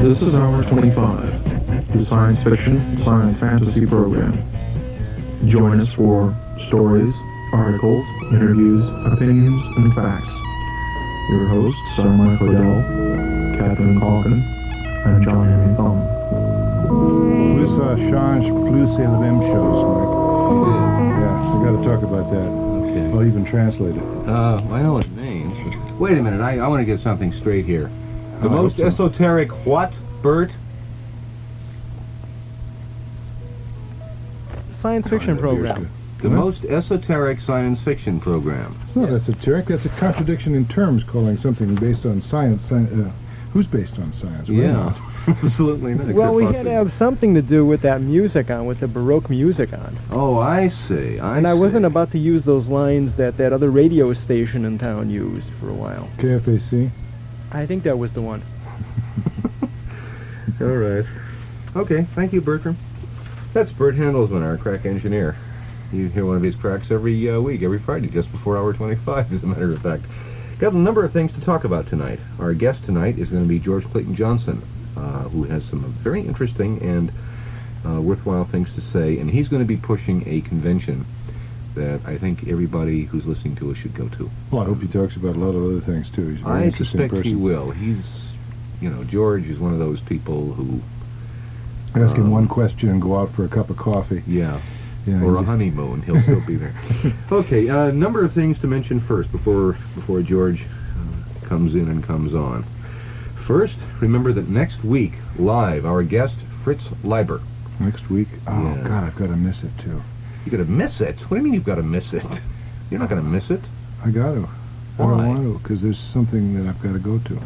This is Hour 25, the science fiction, science fantasy program. Join us for stories, articles, interviews, opinions, and facts. Your hosts are Mike Hodel, Catherine Calkin, and John Henry Thumb. We saw Change Plus et le même chose, Mike. You did? Yeah, we got to talk about that. Okay. I'll even translate it. I know what it means. Wait a minute, I want to get something straight here. The I most hope so. esoteric what, Bert? Science fiction program. The Huh? most esoteric science fiction program. It's not esoteric. That's a contradiction in terms, calling something based on science. Who's based on science? We're Yeah, not. absolutely not. Well, we Except had to possibly- have something to do with that music on, with the Baroque music on. Oh, I see. And I wasn't about to use those lines that that other radio station in town used for a while. KFAC? I think that was the one. All right. Okay, thank you, Bertram. That's Bert Handelsman, our crack engineer. You hear one of his cracks every week, every Friday, just before hour 25, as a matter of fact. Got a number of things to talk about tonight. Our guest tonight is going to be George Clayton Johnson, who has some very interesting and worthwhile things to say, and he's going to be pushing a convention that I think everybody who's listening to us should go to. Well, I hope he talks about a lot of other things, too. He's a very I interesting suspect he person. will. George is one of those people who, Ask him one question and go out for a cup of coffee. yeah, Yeah, or a he- honeymoon, he'll still be there. Okay, a number of things to mention first before George comes in and comes on. First, remember that next week, live, our guest, Fritz Leiber. Next week? Oh, Yeah. God, I've got to miss it, too. You're going to miss it? What do you mean you've got to miss it? You're not going to miss it? I got to. I Why? don't want to, because there's something that I've got to go to.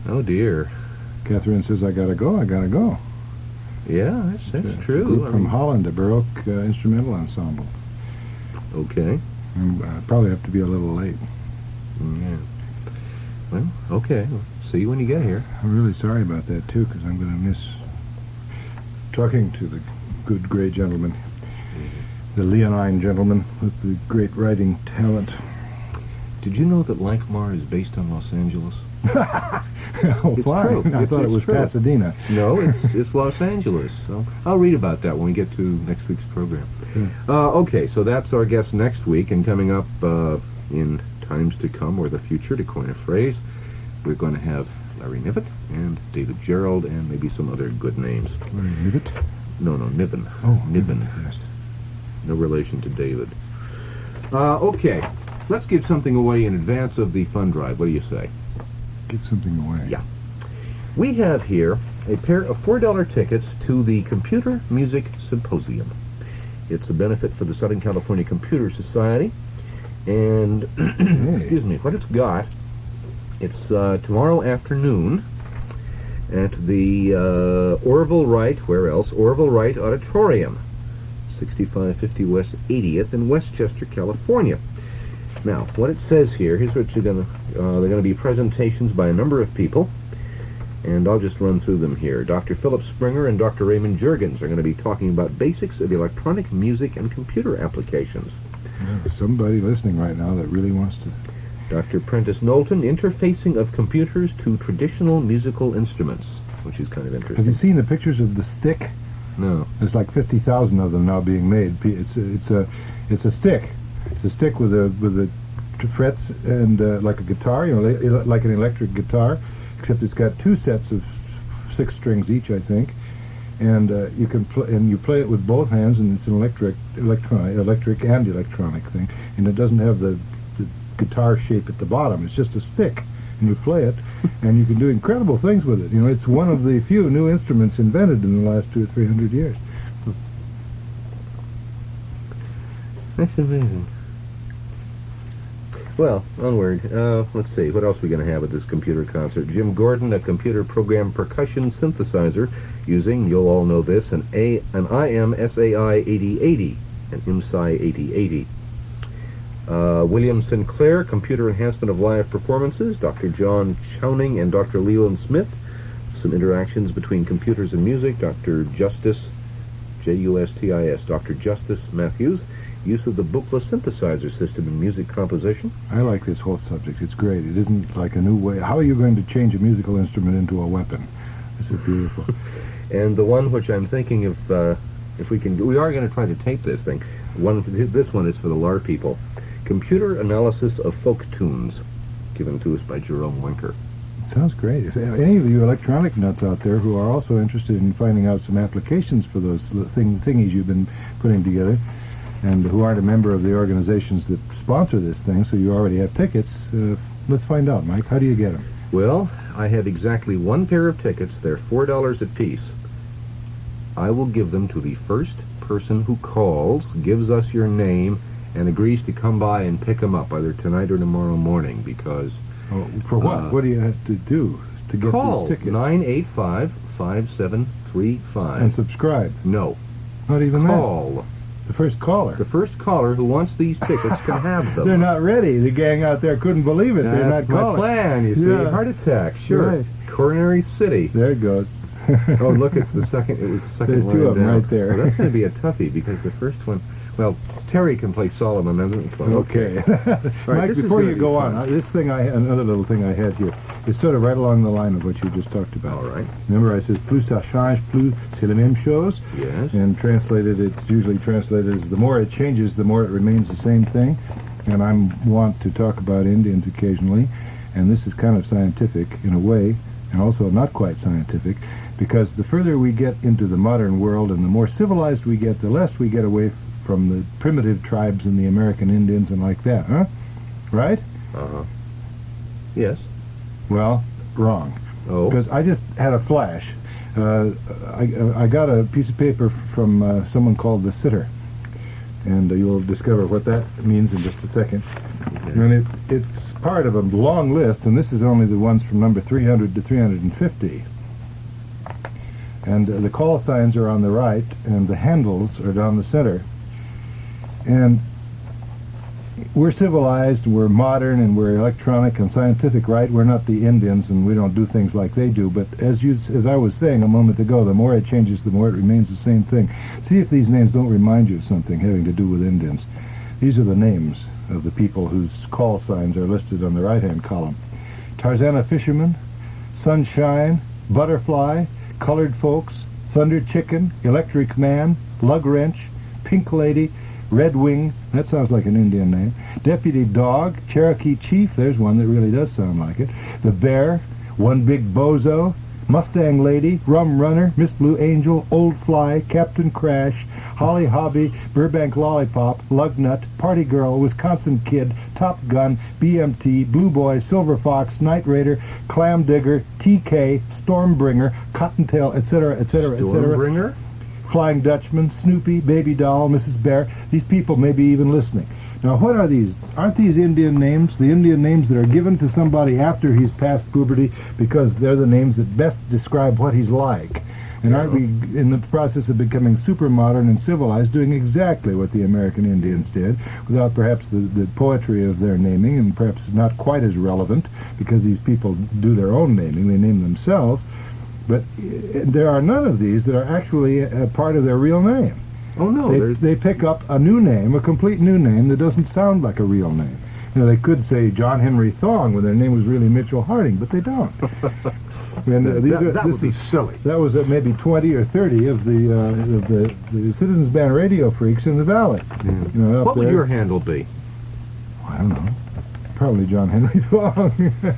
Oh, dear. Catherine says, I got to go, I got to go. Yeah, It's that's a true. group I from mean, Holland, a Baroque instrumental ensemble. okay. I probably have to be a little late. Yeah. Well, okay. We'll see you when you get here. I'm really sorry about that, too, because I'm going to miss talking to the good, great gentleman, the leonine gentleman with the great writing talent. Did you know that Lankmar is based on Los Angeles? Oh, It's fine. true. I thought it It's was true. Pasadena. No, it's Los Angeles. So I'll read about that when we get to next week's program. Yeah. Okay, so that's our guest next week, and coming up in times to come, or the future, to coin a phrase, we're going to have Larry Niven and David Gerrold and maybe some other good names. Larry Niven? No, Niven. Oh, Niven. Yes. No relation to David. Okay, let's give something away in advance of the fund drive. What do you say? Give something away. Yeah. We have here a pair of $4 tickets to the Computer Music Symposium. It's a benefit for the Southern California Computer Society. And, excuse me, what it's got, it's tomorrow afternoon at the Orville Wright, where else? Orville Wright Auditorium, 6550 West 80th in Westchester, California. Now, what it says here, here's what you're going to, they're going to be presentations by a number of people, and I'll just run through them here. Dr. Philip Springer and Dr. Raymond Juergens are going to be talking about basics of electronic music and computer applications. Yeah, there's somebody listening right now that really wants to. Dr. Prentice Knowlton, interfacing of computers to traditional musical instruments, which is kind of interesting. Have you seen the pictures of the stick? No. There's like 50,000 of them now being made. It's a stick. It's a stick with a frets and like a guitar, like an electric guitar, except it's got two sets of 6 strings each, I think. And you can play it with both hands, and it's an electric and electronic thing. And it doesn't have the guitar shape at the bottom. It's just a stick, and you play it, and you can do incredible things with it. It's one of the few new instruments invented in the last 200 or 300 years. That's amazing. Well, onward. Let's see. What else are we going to have at this computer concert? Jim Gordon, a computer program percussion synthesizer using, you'll all know this, an IM-SAI 8080, an IMSI 8080. William Sinclair, computer enhancement of live performances. Dr. John Chowning and Dr. Leland Smith, some interactions between computers and music. Dr. Justice, Justis, Dr. Justice Matthews, use of the bookless synthesizer system in music composition. I like this whole subject. It's great. It isn't like a new way. How are you going to change a musical instrument into a weapon? This is beautiful. And the one which I'm thinking if we can, we are going to try to tape this thing. This one is for the LAR people. Computer Analysis of Folk Tunes, given to us by Jerome Winker. Sounds great. If any of you electronic nuts out there who are also interested in finding out some applications for those thingies you've been putting together, and who aren't a member of the organizations that sponsor this thing, so you already have tickets, let's find out, Mike. How do you get them? Well, I have exactly one pair of tickets. They're $4 a piece. I will give them to the first person who calls, gives us your name, and agrees to come by and pick them up either tonight or tomorrow morning, because... Oh, for what? What do you have to do to get call these tickets? 985-5735. And subscribe? No. Not even Call. that? The first caller? The first caller who wants these tickets can have them. They're not ready. The gang out there couldn't believe it. They're not That's my calling. plan, you see. Yeah. Heart attack, sure. Right. Coronary City. There it goes. Oh, look, it's the second. It was the second There's line two of them down. right there. Well, that's going to be a toughie because the first one. Well, Terry can play Solomon. Okay. Right, Mike, this is before gonna you be go fun. on, this thing another little thing I had here is sort of right along the line of what you just talked about. All right. Remember I said plus ça change, plus c'est la même chose? Yes. And translated, it's usually translated as the more it changes, the more it remains the same thing. And I want to talk about Indians occasionally, and this is kind of scientific in a way, and also not quite scientific, because the further we get into the modern world and the more civilized we get, the less we get away from the primitive tribes and the American Indians and like that, huh? Right? Uh-huh. Yes. Well, wrong. Oh. Because I just had a flash. I got a piece of paper from someone called the Sitter, and you'll discover what that means in just a second. Okay. And it's part of a long list, and this is only the ones from number 300 to 350. And the call signs are on the right, and the handles are down the center. And we're civilized, we're modern, and we're electronic and scientific, right? We're not the Indians, and we don't do things like they do. But as I was saying a moment ago, the more it changes, the more it remains the same thing. See if these names don't remind you of something having to do with Indians. These are the names of the people whose call signs are listed on the right-hand column. Tarzana Fisherman, Sunshine, Butterfly, Colored Folks, Thunder Chicken, Electric Man, Lug Wrench, Pink Lady, Red Wing, that sounds like an Indian name, Deputy Dog, Cherokee Chief, there's one that really does sound like it, The Bear, One Big Bozo, Mustang Lady, Rum Runner, Miss Blue Angel, Old Fly, Captain Crash, Holly Hobby, Burbank Lollipop, Lug Nut, Party Girl, Wisconsin Kid, Top Gun, BMT, Blue Boy, Silver Fox, Night Raider, Clam Digger, TK, Stormbringer, Cottontail, etc., etc., etc. Stormbringer? Flying Dutchman, Snoopy, Baby Doll, Mrs. Bear. These people may be even listening. Now, what are these? Aren't these Indian names? The Indian names that are given to somebody after he's past puberty because they're the names that best describe what he's like. And aren't we in the process of becoming super modern and civilized, doing exactly what the American Indians did, without perhaps the poetry of their naming, and perhaps not quite as relevant, because these people do their own naming, they name themselves. But there are none of these that are actually a part of their real name. Oh, no. They pick up a new name, a complete new name that doesn't sound like a real name. You know, they could say John Henry Thong when their name was really Mitchell Harding, but they don't. And that would be silly. That was maybe 20 or 30 of the Citizens Band radio freaks in the valley. Yeah. You know, up What would there. your handle be? I don't know. Probably John Henry Thong.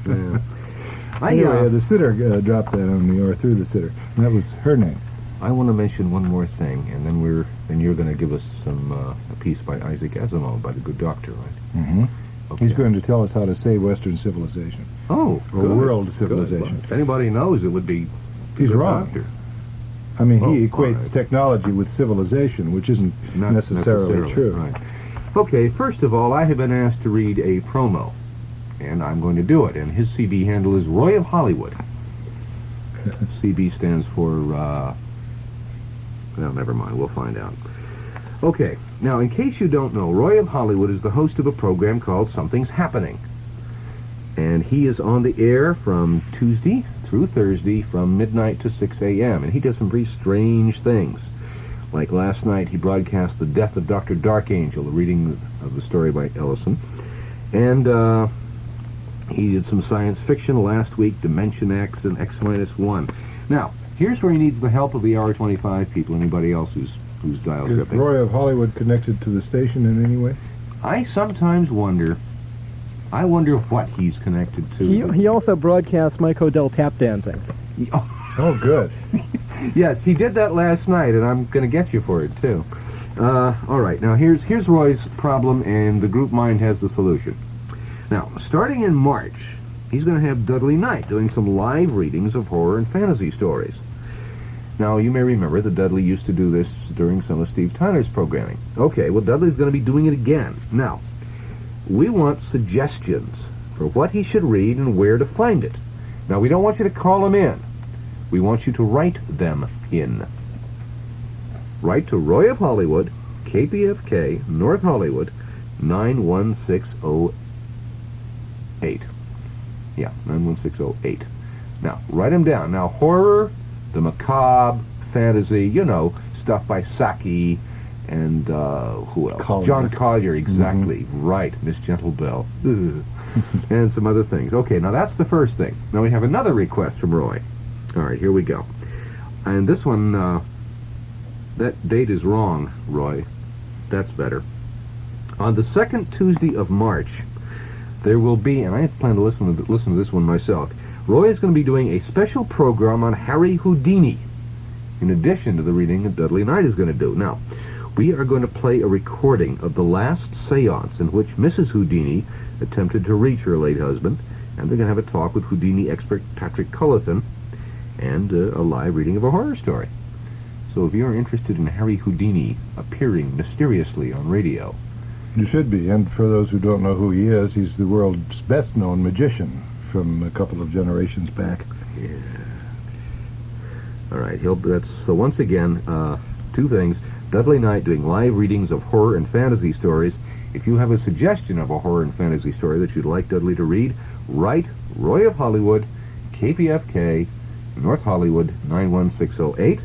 Yeah. Anyway, the Sitter dropped that on me, or through the Sitter. And that was her name. I want to mention one more thing, and then you're going to give us a piece by Isaac Asimov, by the Good Doctor, right? Mm-hmm. Okay. He's going to tell us how to save Western civilization. Oh, Or good. world civilization. Good. Well, if anybody knows, it would be the He's Good wrong. Doctor. I mean, Oh, he equates right. technology with civilization, which isn't Not necessarily true. Right. Okay, first of all, I have been asked to read a promo, and I'm going to do it. And his CB handle is Roy of Hollywood. CB stands for, well, never mind, we'll find out. Okay, now in case you don't know, Roy of Hollywood is the host of a program called Something's Happening. And he is on the air from Tuesday through Thursday from midnight to 6 a.m. And he does some very strange things. Like last night, he broadcast The Death of Dr. Darkangel, a reading of the story by Ellison. And he did some science fiction last week, Dimension X and X-1. Now, here's where he needs the help of the Hour 25 people, anybody else who's dial Is tripping. Roy of Hollywood connected to the station in any way? I sometimes wonder what he's connected to. He also broadcasts Mike Hodel tap dancing. Oh, good. Yes, he did that last night, and I'm going to get you for it, too. All right, now here's Roy's problem, and the group mind has the solution. Now, starting in March, he's going to have Dudley Knight doing some live readings of horror and fantasy stories. Now, you may remember that Dudley used to do this during some of Steve Tyler's programming. Okay, well, Dudley's going to be doing it again. Now, we want suggestions for what he should read and where to find it. Now, we don't want you to call him in. We want you to write them in. Write to Roy of Hollywood, KPFK, North Hollywood, 91608. Yeah, 91608. Now, write them down. Now, horror, the macabre, fantasy, you know, stuff by Saki and who else? Collier. John Collier, exactly. Right, Miss Gentlebell. And some other things. Okay, now that's the first thing. Now we have another request from Roy. All right, here we go. And this one, that date is wrong, Roy. That's better. On the second Tuesday of March, there will be, and I plan to listen to this one myself, Roy is going to be doing a special program on Harry Houdini, in addition to the reading that Dudley Knight is going to do. Now, we are going to play a recording of the last seance in which Mrs. Houdini attempted to reach her late husband, and they're going to have a talk with Houdini expert Patrick Cullithan, and a live reading of a horror story. So if you're interested in Harry Houdini appearing mysteriously on radio... You should be, and for those who don't know who he is, he's the world's best-known magician from a couple of generations back. Yeah. All right, so once again, two things. Dudley Knight doing live readings of horror and fantasy stories. If you have a suggestion of a horror and fantasy story that you'd like Dudley to read, write Roy of Hollywood, KPFK, North Hollywood, 91608,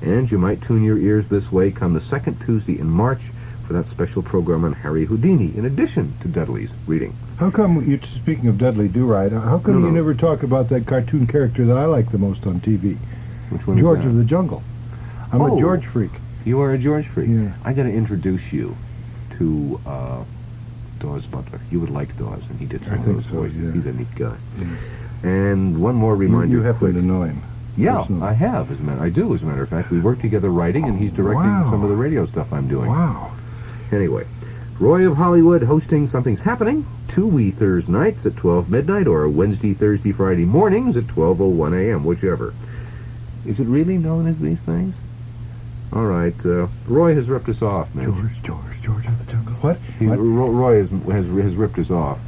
and you might tune your ears this way come the second Tuesday in March for that special program on Harry Houdini, in addition to Dudley's reading. How come, speaking of Dudley Do-Right, how come you never talk about that cartoon character that I like the most on TV? Which one? George of the Jungle. I'm a George freak. You are a George freak? Yeah. I got to introduce you to Dawes Butler. You would like Dawes, and he did some of those voices. Yeah. He's a neat guy. Yeah. And one more reminder. You happen to know him. Yeah, personally. I have. I do, as a matter of fact. We work together writing, and he's directing some of the radio stuff I'm doing. Wow. Anyway, Roy of Hollywood hosting Something's Happening, 2 Thursday nights at 12 midnight, or Wednesday, Thursday, Friday mornings at 12:01 a.m., whichever. Is it really known as these things? All right, Roy has ripped us off, man. George of the Jungle. What? Roy has ripped us off.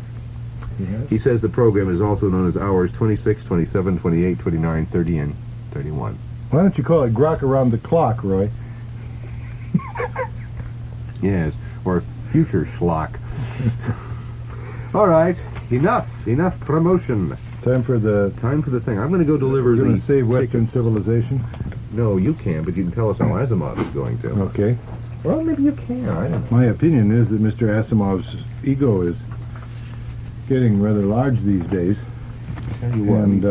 Yes. He says the program is also known as Hours 26, 27, 28, 29, 30, and 31. Why don't you call it Grok Around the Clock, Roy? Yes, or Future Schlock. All right, enough promotion. Time for the thing. I'm going to go deliver You're the going to save Western tickets. civilization? No, you can, but you can tell us how Asimov is going to. Okay. Well, maybe you can. I don't know. My opinion is that Mr. Asimov's ego is getting rather large these days. Tell you what. And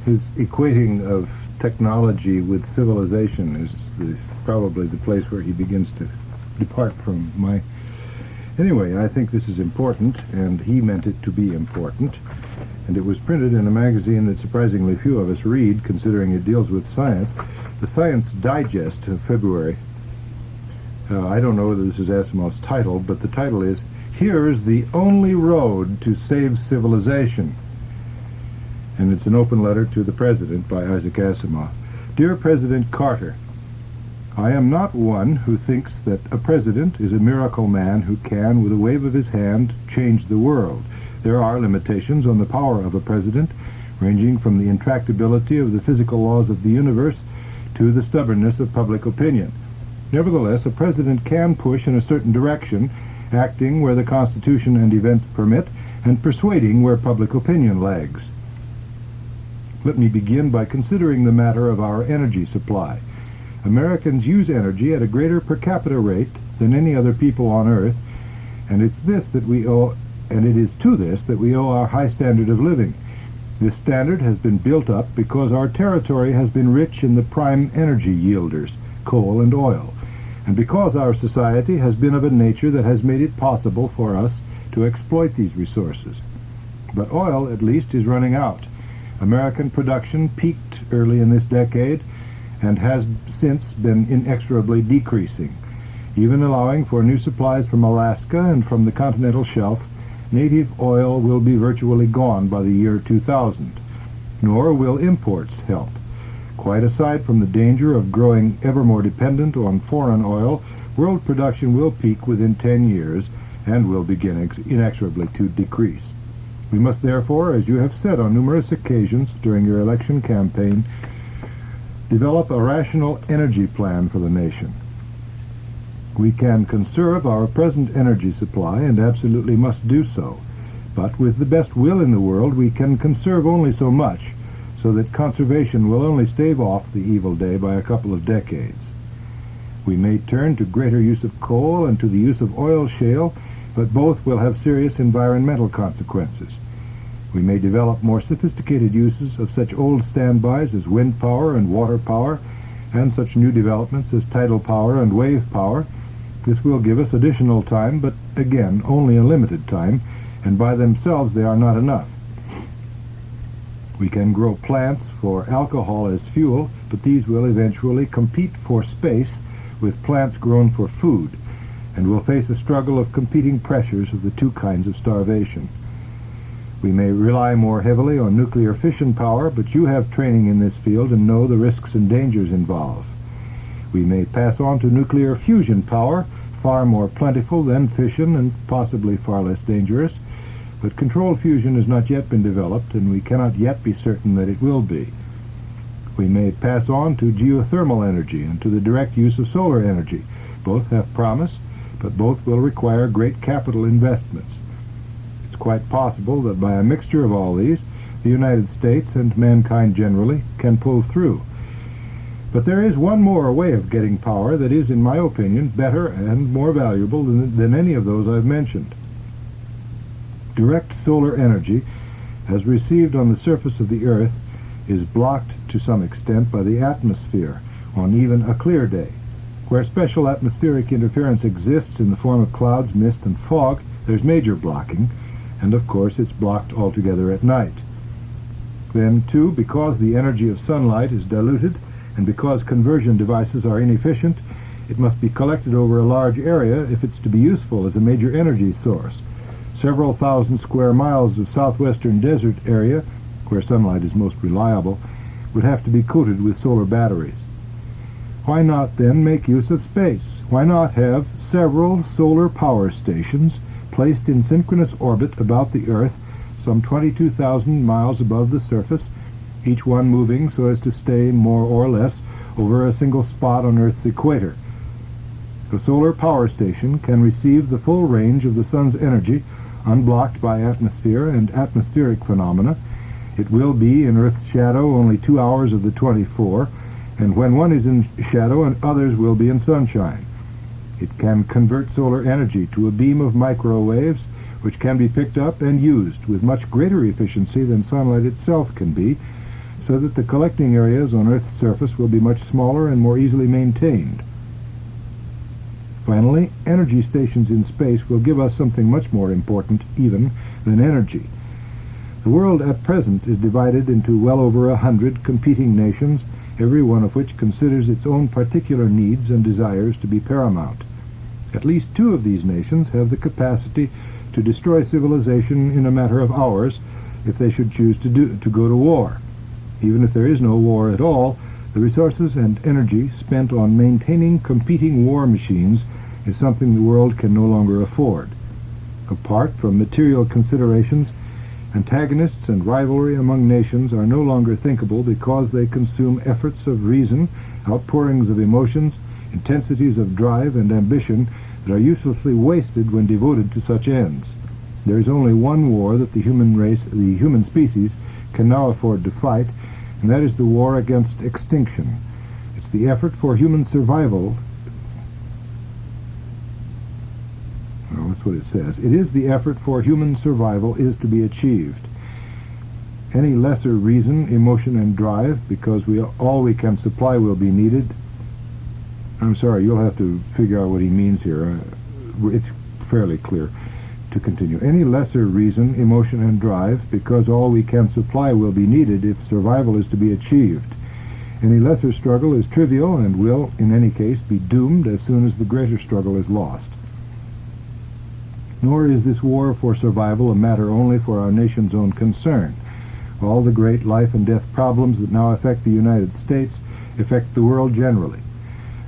his equating of technology with civilization is probably the place where he begins to depart from my... Anyway, I think this is important, and he meant it to be important. And it was printed in a magazine that surprisingly few of us read, considering it deals with science, the Science Digest of February. I don't know whether this is Asimov's title, but the title is, "Here's the Only Road to Save Civilization." And it's an open letter to the President by Isaac Asimov. Dear President Carter, I am not one who thinks that a president is a miracle man who can, with a wave of his hand, change the world. There are limitations on the power of a president, ranging from the intractability of the physical laws of the universe to the stubbornness of public opinion. Nevertheless, a president can push in a certain direction, acting where the Constitution and events permit, and persuading where public opinion lags. Let me begin by considering the matter of our energy supply. Americans use energy at a greater per capita rate than any other people on Earth, and it is to this that we owe our high standard of living. This standard has been built up because our territory has been rich in the prime energy yielders, coal and oil, and because our society has been of a nature that has made it possible for us to exploit these resources. But oil, at least, is running out. American production peaked early in this decade and has since been inexorably decreasing. Even allowing for new supplies from Alaska and from the continental shelf, native oil will be virtually gone by the year 2000. Nor will imports help. Quite aside from the danger of growing ever more dependent on foreign oil, world production will peak within 10 years and will begin inexorably to decrease. We must therefore, as you have said on numerous occasions during your election campaign, develop a rational energy plan for the nation. We can conserve our present energy supply and absolutely must do so, but with the best will in the world we can conserve only so much, so that conservation will only stave off the evil day by a couple of decades. We may turn to greater use of coal and to the use of oil shale, but both will have serious environmental consequences. We may develop more sophisticated uses of such old standbys as wind power and water power, and such new developments as tidal power and wave power. This will give us additional time, but again, only a limited time, and by themselves they are not enough. We can grow plants for alcohol as fuel, but these will eventually compete for space with plants grown for food, and will face a struggle of competing pressures of the two kinds of starvation. We may rely more heavily on nuclear fission power, but you have training in this field and know the risks and dangers involved. We may pass on to nuclear fusion power, far more plentiful than fission and possibly far less dangerous, but controlled fusion has not yet been developed, and we cannot yet be certain that it will be. We may pass on to geothermal energy and to the direct use of solar energy. Both have promise, but both will require great capital investments. It's quite possible that by a mixture of all these, the United States and mankind generally can pull through. But there is one more way of getting power that is, in my opinion, better and more valuable than any of those I've mentioned. Direct solar energy, as received on the surface of the Earth, is blocked to some extent by the atmosphere on even a clear day. Where special atmospheric interference exists in the form of clouds, mist, and fog, there's major blocking, and of course it's blocked altogether at night. Then, too, because the energy of sunlight is diluted, and because conversion devices are inefficient, it must be collected over a large area if it's to be useful as a major energy source. Several thousand square miles of southwestern desert area, where sunlight is most reliable, would have to be coated with solar batteries. Why not then make use of space? Why not have several solar power stations placed in synchronous orbit about the Earth, some 22,000 miles above the surface, each one moving so as to stay more or less over a single spot on Earth's equator? The solar power station can receive the full range of the sun's energy, unblocked by atmosphere and atmospheric phenomena. It will be in Earth's shadow only 2 hours of the 24, and when one is in shadow and others will be in sunshine. It can convert solar energy to a beam of microwaves which can be picked up and used with much greater efficiency than sunlight itself can be, so that the collecting areas on Earth's surface will be much smaller and more easily maintained. Finally, energy stations in space will give us something much more important even than energy. The world at present is divided into well over 100 competing nations, every one of which considers its own particular needs and desires to be paramount. At least 2 of these nations have the capacity to destroy civilization in a matter of hours if they should choose to go to war. Even if there is no war at all, the resources and energy spent on maintaining competing war machines is something the world can no longer afford. Apart from material considerations, antagonists and rivalry among nations are no longer thinkable because they consume efforts of reason, outpourings of emotions, intensities of drive and ambition that are uselessly wasted when devoted to such ends. There is only one war that the human species, can now afford to fight, and that is the war against extinction. It It's the effort for human survival. Well, that's what it says. It is the effort for human survival is to be achieved. Any lesser reason, emotion, and drive, because all we can supply will be needed. I'm sorry, you'll have to figure out what he means here. It's fairly clear. To continue. Any lesser reason, emotion, and drive, because all we can supply will be needed if survival is to be achieved. Any lesser struggle is trivial and will, in any case, be doomed as soon as the greater struggle is lost. Nor is this war for survival a matter only for our nation's own concern. All the great life and death problems that now affect the United States affect the world generally.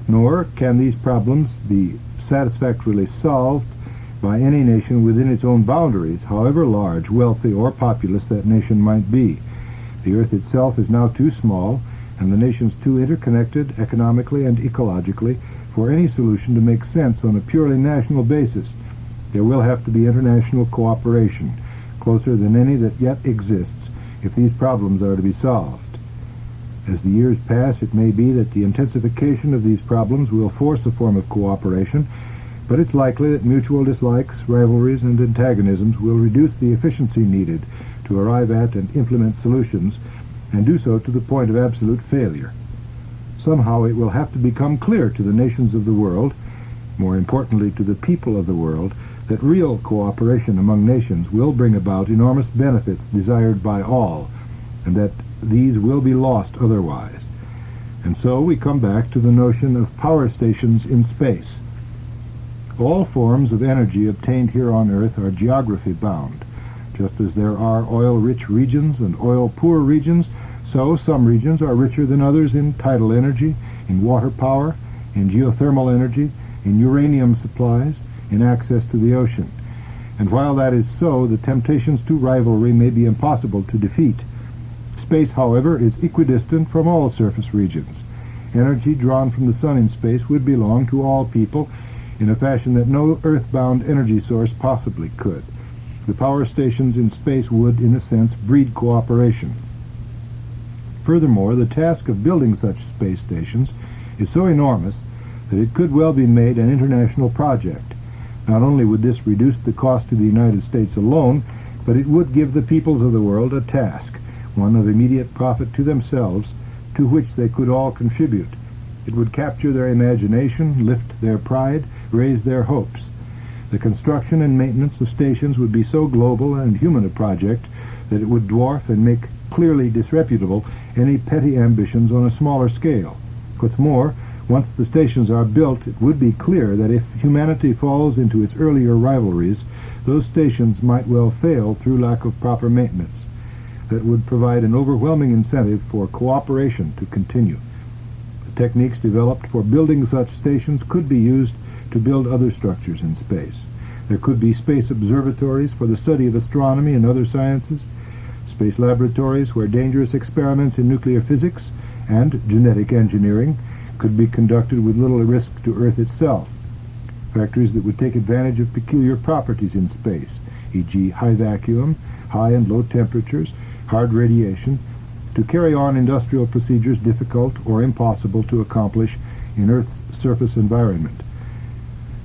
Nor can these problems be satisfactorily solved by any nation within its own boundaries, however large, wealthy, or populous that nation might be. The earth itself is now too small, and the nations too interconnected economically and ecologically for any solution to make sense on a purely national basis. There will have to be international cooperation, closer than any that yet exists, if these problems are to be solved. As the years pass, it may be that the intensification of these problems will force a form of cooperation, but it's likely that mutual dislikes, rivalries, and antagonisms will reduce the efficiency needed to arrive at and implement solutions, and do so to the point of absolute failure. Somehow it will have to become clear to the nations of the world, more importantly to the people of the world, that real cooperation among nations will bring about enormous benefits desired by all, and that these will be lost otherwise. And so we come back to the notion of power stations in space. All forms of energy obtained here on Earth are geography-bound. Just as there are oil-rich regions and oil-poor regions, so some regions are richer than others in tidal energy, in water power, in geothermal energy, in uranium supplies, in access to the ocean. And while that is so, the temptations to rivalry may be impossible to defeat. Space, however, is equidistant from all surface regions. Energy drawn from the sun in space would belong to all people in a fashion that no earthbound energy source possibly could. The power stations in space would, in a sense, breed cooperation. Furthermore, the task of building such space stations is so enormous that it could well be made an international project. Not only would this reduce the cost to the United States alone, but it would give the peoples of the world a task, one of immediate profit to themselves, to which they could all contribute. It would capture their imagination, lift their pride, raise their hopes. The construction and maintenance of stations would be so global and human a project that it would dwarf and make clearly disreputable any petty ambitions on a smaller scale. What's more, once the stations are built, it would be clear that if humanity falls into its earlier rivalries, those stations might well fail through lack of proper maintenance. That would provide an overwhelming incentive for cooperation to continue. The techniques developed for building such stations could be used to build other structures in space. There could be space observatories for the study of astronomy and other sciences, space laboratories where dangerous experiments in nuclear physics and genetic engineering could be conducted with little risk to Earth itself. Factories that would take advantage of peculiar properties in space, e.g. high vacuum, high and low temperatures, hard radiation, to carry on industrial procedures difficult or impossible to accomplish in Earth's surface environment.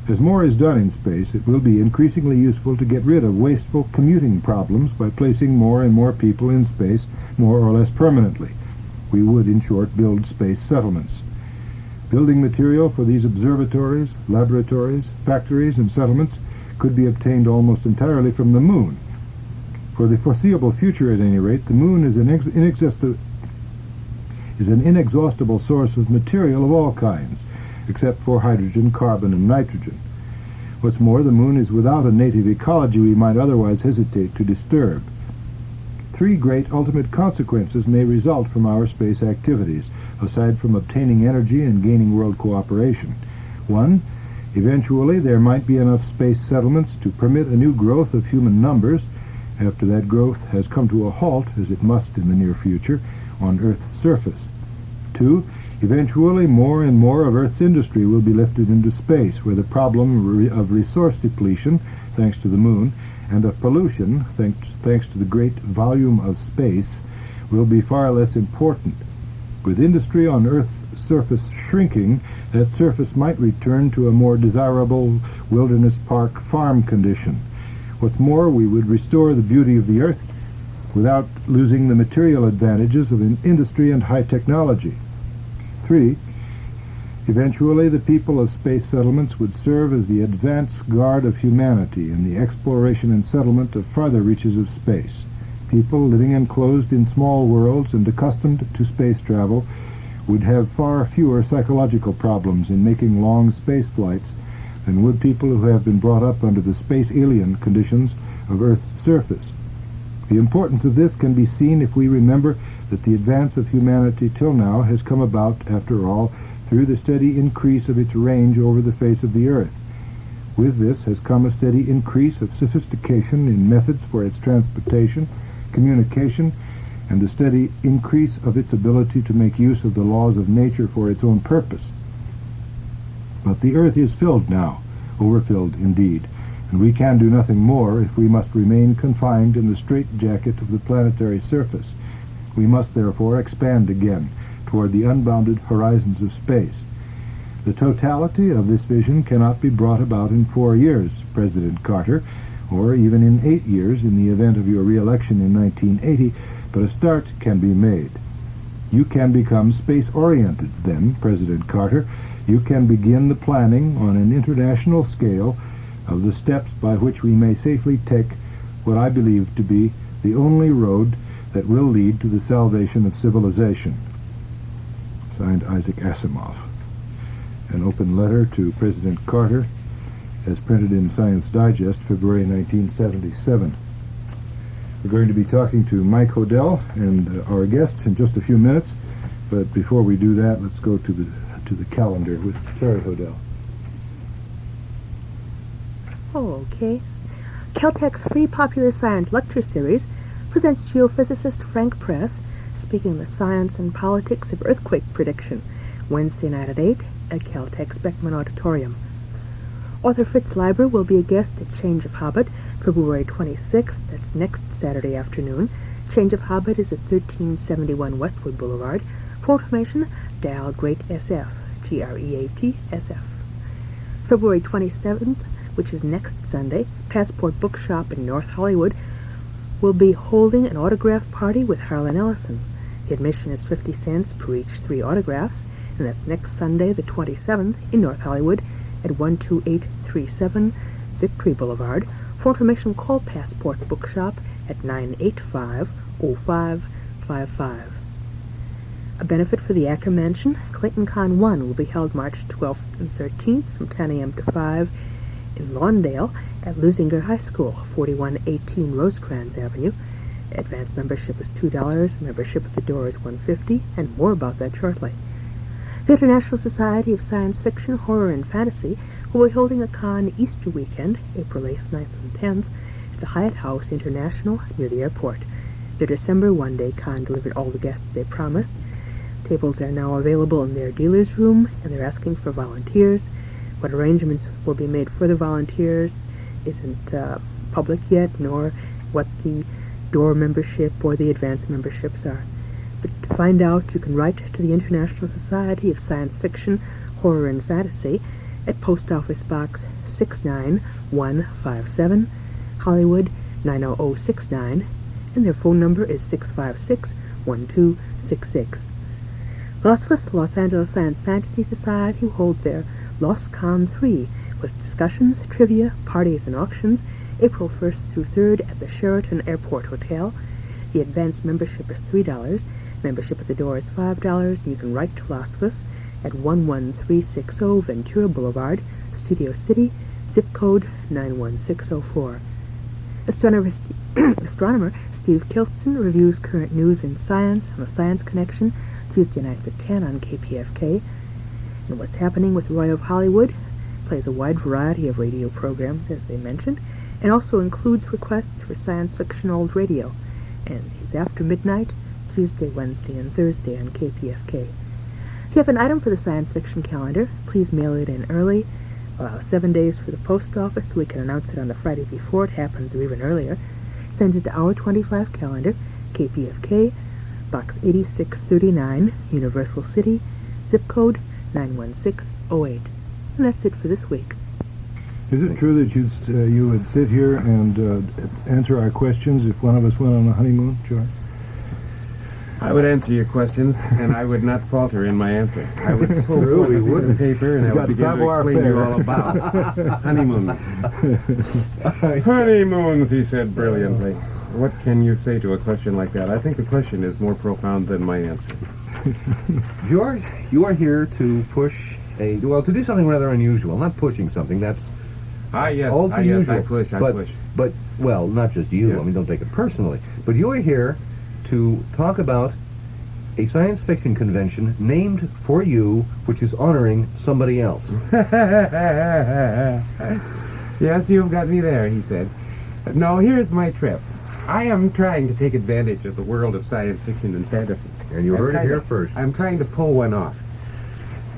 As more is done in space, it will be increasingly useful to get rid of wasteful commuting problems by placing more and more people in space more or less permanently. We would, in short, build space settlements. Building material for these observatories, laboratories, factories, and settlements could be obtained almost entirely from the moon. For the foreseeable future, at any rate, the moon is an inexhaustible source of material of all kinds, except for hydrogen, carbon, and nitrogen. What's more, the moon is without a native ecology we might otherwise hesitate to disturb. Three great ultimate consequences may result from our space activities, aside from obtaining energy and gaining world cooperation. One, eventually there might be enough space settlements to permit a new growth of human numbers, after that growth has come to a halt, as it must in the near future, on Earth's surface. Two, eventually more and more of Earth's industry will be lifted into space, where the problem of resource depletion, thanks to the moon, and of pollution, thanks to the great volume of space, will be far less important. With industry on Earth's surface shrinking, that surface might return to a more desirable wilderness park farm condition. What's more, we would restore the beauty of the Earth without losing the material advantages of industry and high technology. 3. Eventually, the people of space settlements would serve as the advance guard of humanity in the exploration and settlement of farther reaches of space. People living enclosed in small worlds and accustomed to space travel would have far fewer psychological problems in making long space flights than would people who have been brought up under the space alien conditions of Earth's surface. The importance of this can be seen if we remember that the advance of humanity till now has come about, after all, through the steady increase of its range over the face of the Earth. With this has come a steady increase of sophistication in methods for its transportation, communication, and the steady increase of its ability to make use of the laws of nature for its own purpose. But the Earth is filled now, overfilled indeed, and we can do nothing more if we must remain confined in the straitjacket of the planetary surface. We must therefore expand again toward the unbounded horizons of space. The totality of this vision cannot be brought about in 4 years, President Carter, or even in 8 years in the event of your re-election in 1980, but a start can be made. You can become space-oriented then, President Carter. You can begin the planning on an international scale of the steps by which we may safely take what I believe to be the only road that will lead to the salvation of civilization. Signed, Isaac Asimov. An open letter to President Carter, as printed in Science Digest, February 1977. We're going to be talking to Mike Hodel and our guests in just a few minutes, but before we do that, let's go to the calendar with Terry Hodel. Oh, okay. Caltech's free popular science lecture series presents geophysicist Frank Press speaking the science and politics of earthquake prediction, Wednesday night at 8 at Caltech's Beckman Auditorium. Author Fritz Leiber will be a guest at Change of Habit, February 26th. That's next Saturday afternoon. Change of Habit is at 1371 Westwood Boulevard. For information, dial GREAT SF, GREAT SF. February 27th, which is next Sunday, Passport Bookshop in North Hollywood will be holding an autograph party with Harlan Ellison. The admission is 50 cents per each 3 autographs, and that's next Sunday, the 27th, in North Hollywood at 12837 Victory Boulevard. For information, call Passport Bookshop at 985-0555. A benefit for the Acker Mansion, Clayton Con 1 will be held March 12th and 13th from 10 a.m. to 5 in Lawndale at Lusinger High School, 4118 Rosecrans Avenue. Advanced membership is $2, membership at the door is $150, and more about that shortly. The International Society of Science Fiction, Horror, and Fantasy will be holding a con Easter weekend, April 8th, 9th, and 10th, at the Hyatt House International near the airport. Their December one-day con delivered all the guests they promised. Tables are now available in their dealer's room, and they're asking for volunteers. What arrangements will be made for the volunteers isn't public yet, nor what the door membership or the advanced memberships are. But to find out, you can write to the International Society of Science Fiction, Horror, and Fantasy at Post Office Box 69157, Hollywood 90069, and their phone number is 656-1266. LOSFAS, the Los Angeles Science Fantasy Society, will hold their LOSCON 3 with discussions, trivia, parties, and auctions April 1st through 3rd at the Sheraton Airport Hotel. The advanced membership is $3. Membership at the door is $5, and you can write to LOSFAS at 11360 Ventura Boulevard, Studio City, zip code 91604. Astronomer Steve Kilston reviews current news in science on the Science Connection, Tuesday nights at 10 on KPFK. And What's Happening with Roy of Hollywood plays a wide variety of radio programs, as they mentioned, and also includes requests for science fiction old radio. And he's after midnight, Tuesday, Wednesday, and Thursday on KPFK. If you have an item for the science fiction calendar, please mail it in early. Allow 7 days for the post office so we can announce it on the Friday before it happens or even earlier. Send it to Hour 25 Calendar, KPFK, Box 8639, Universal City, zip code 91608. And that's it for this week. Is it true that you would sit here and answer our questions if one of us went on a honeymoon, George? I would answer your questions, and I would not falter in my answer. I would pull True, forth he a piece wouldn't. of paper, and He's I would got begin to explain to you all about honeymoons. Honeymoons, he said brilliantly. What can you say to a question like that? I think the question is more profound than my answer. George, you are here to push to do something rather unusual. Not pushing something, that's all too usual. I push. But, well, not just you, Yes. I mean, don't take it personally. But you're here to talk about a science fiction convention named for you, which is honoring somebody else. Yes, you've got me there, he said. No, here's my trip. I am trying to take advantage of the world of science fiction and fantasy. And you heard it here first. I'm trying to pull one off.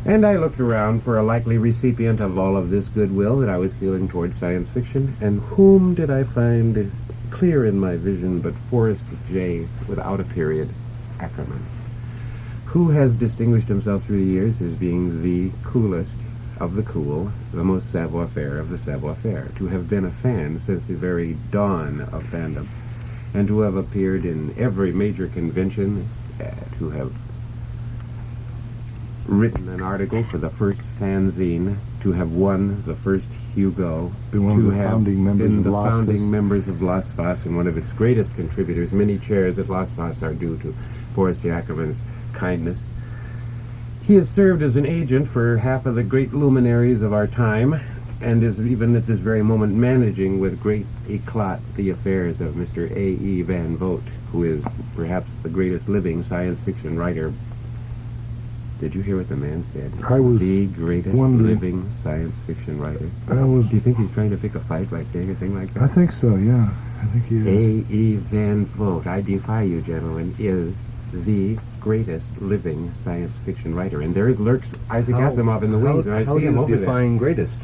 And I looked around for a likely recipient of all of this goodwill that I was feeling towards science fiction, and whom did I find clear in my vision but Forrest J. without a period, Ackerman, who has distinguished himself through the years as being the coolest of the cool, the most savoir-faire of the savoir-faire, to have been a fan since the very dawn of fandom, and to have appeared in every major convention, to have written an article for the first fanzine, to have won the first Hugo, Been one of to the have founding members been of the Las founding Vegas. members of Las Vegas, and one of its greatest contributors. Many chairs at Las Vegas are due to Forrest J. Ackerman's kindness. He has served as an agent for half of the great luminaries of our time, and is even at this very moment managing with great eclat the affairs of Mr. A.E. Van Vogt, who is perhaps the greatest living science fiction writer. Did you hear what the man said? I was the greatest wondering. living science fiction writer. I was. Do you think he's trying to pick a fight by saying a thing like I that? think so. Yeah, I think he is. A.E. Van Vogt, I defy you, gentlemen, is the greatest living science fiction writer. And there lurks Isaac Asimov in the wings, and I see him how do over you there. define greatest?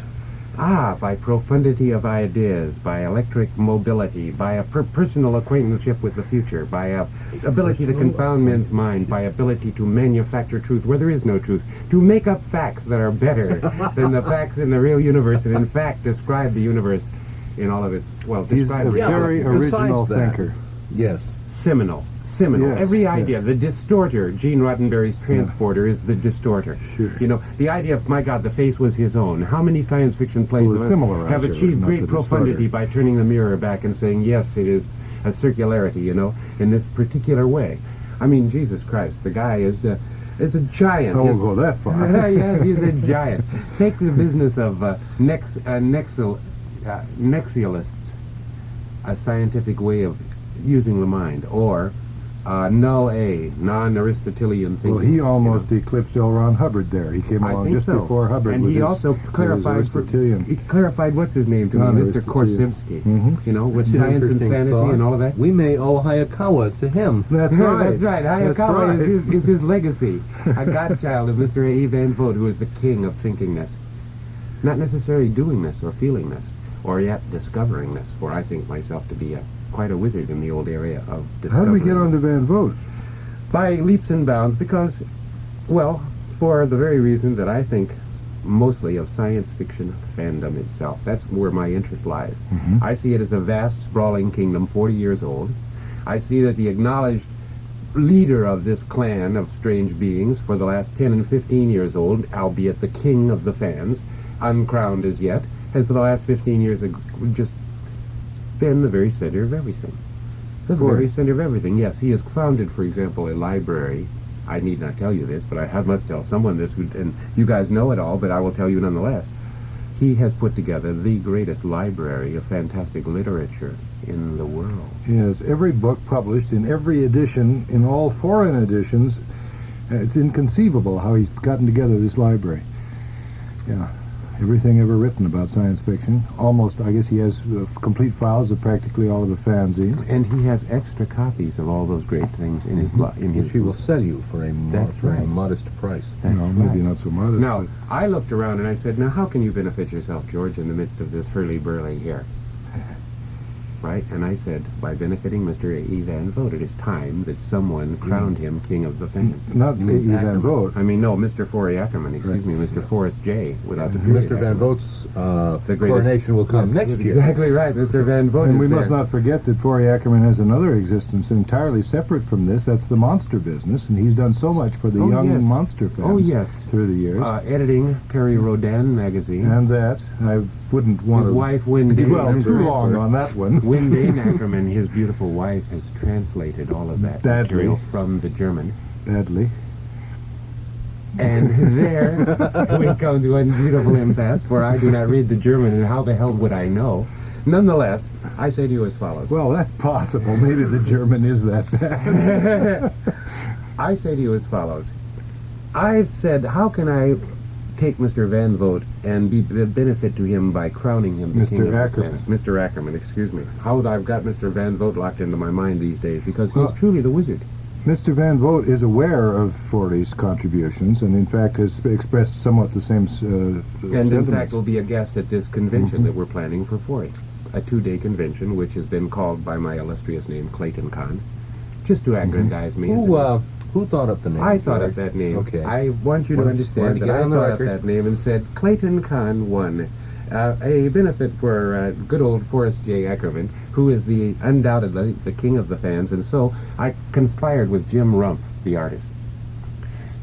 By profundity of ideas, by electric mobility, by a personal acquaintanceship with the future, by a ability to confound men's mind, by ability to manufacture truth where there is no truth, to make up facts that are better than the facts in the real universe, and in fact describe the universe in all of its, well, He's describe a reality. very original Besides that, thinker. Yes. Seminal. Yes, Every idea. yes. The distorter, Gene Roddenberry's transporter, is the distorter. Sure. You know, the idea of, my God, the face was his own. How many science fiction plays Well, the similarizer, have achieved not great the profundity distorter. by turning the mirror back and saying, yes, it is a circularity, you know, in this particular way. I mean, Jesus Christ, the guy is a giant. I won't go that far. Yes, he's a giant. Take the business of nexialists, a scientific way of using the mind, or non-Aristotelian thinking. Well, he you almost know. eclipsed L. Ron Hubbard there. He came I along think just so. before Hubbard and with he his, also with his clarified Aristotelian. he clarified what's his name to me, Mr. Non-Aristotelian. Korsivsky. Mhm. You know, with That's an science and interesting sanity thought. and all of that. We may owe Hayakawa to him. That's right. That's right. That's Hayakawa right. is his legacy. A godchild of Mr. A. Van Vogt, who is the king of thinkingness. Not necessarily doingness or feelingness, or yet discoveringness, for I think myself to be quite a wizard in the old area of How discovering. did we get on to Van Vogt? By leaps and bounds, because, well, for the very reason that I think mostly of science fiction fandom itself. That's where my interest lies. Mhm. I see it as a vast, sprawling kingdom, 40 years old. I see that the acknowledged leader of this clan of strange beings for the last 10 and 15 years old, albeit the king of the fans, uncrowned as yet, has for the last 15 years just been the very center of everything. The very center of everything. Yes, he has founded, for example, a library. I need not tell you this, but I must tell someone this, and you guys know it all, but I will tell you nonetheless. He has put together the greatest library of fantastic literature in the world. He has every book published in every edition, in all foreign editions. It's inconceivable how he's gotten together this library. Yeah. Everything ever written about science fiction. Almost, I guess he has complete files of practically all of the fanzines. And he has extra copies of all those great things in his in his Which he will sell you for a That's right. modest price. That's No, maybe right. not so modest. Now, I looked around and I said, now how can you benefit yourself, George, in the midst of this hurly-burly here? right? And I said, by benefiting Mr. A.E. Van Vogt, it is time that someone crowned him king of the fans. Not A.E. Van Vogt. I mean, no, Mr. Forey Ackerman, excuse me, Mr. Forrest J. without the period. Mr. Van Ackerman. Vogt's coronation will come next year. Exactly right, Mr. Van Vogt. And we is must there. not forget that Forey Ackerman has another existence entirely separate from this. That's the monster business, and he's done so much for the young yes. monster fans Oh, yes. through the years. Editing Perry Rodin magazine. And that, I wouldn't want His to wife, Wendy. dwell too long on that one. Wendy Ackerman, his beautiful wife, has translated all of that Badly. material from the German. Badly. And there we come to a beautiful impasse where I do not read the German, and how the hell would I know? Nonetheless, I say to you as follows. Well, that's possible. Maybe the German is that bad. I say to you as follows. I've said, how can I take Mr. Van Vogt and be a benefit to him by crowning him the Mr. king of the Ackerman. fans? Mr. Ackerman, excuse me. How I've got Mr. Van Vogt locked into my mind these days, because he's Well, truly the wizard. Mr. Van Vogt is aware of Forey's contributions, and in fact has expressed somewhat the same And in sentiments. fact will be a guest at this convention that we're planning for Forey. A 2-day convention which has been called by my illustrious name, Clayton Con, just to aggrandize me. Who thought up the name? I thought George? up that name. Okay. I want you to Wanted understand to that get I on the thought up record. that name and said Clayton Con 1. A benefit for good old Forrest J. Ackerman, who is undoubtedly the king of the fans, and so I conspired with Jim Rumpf, the artist.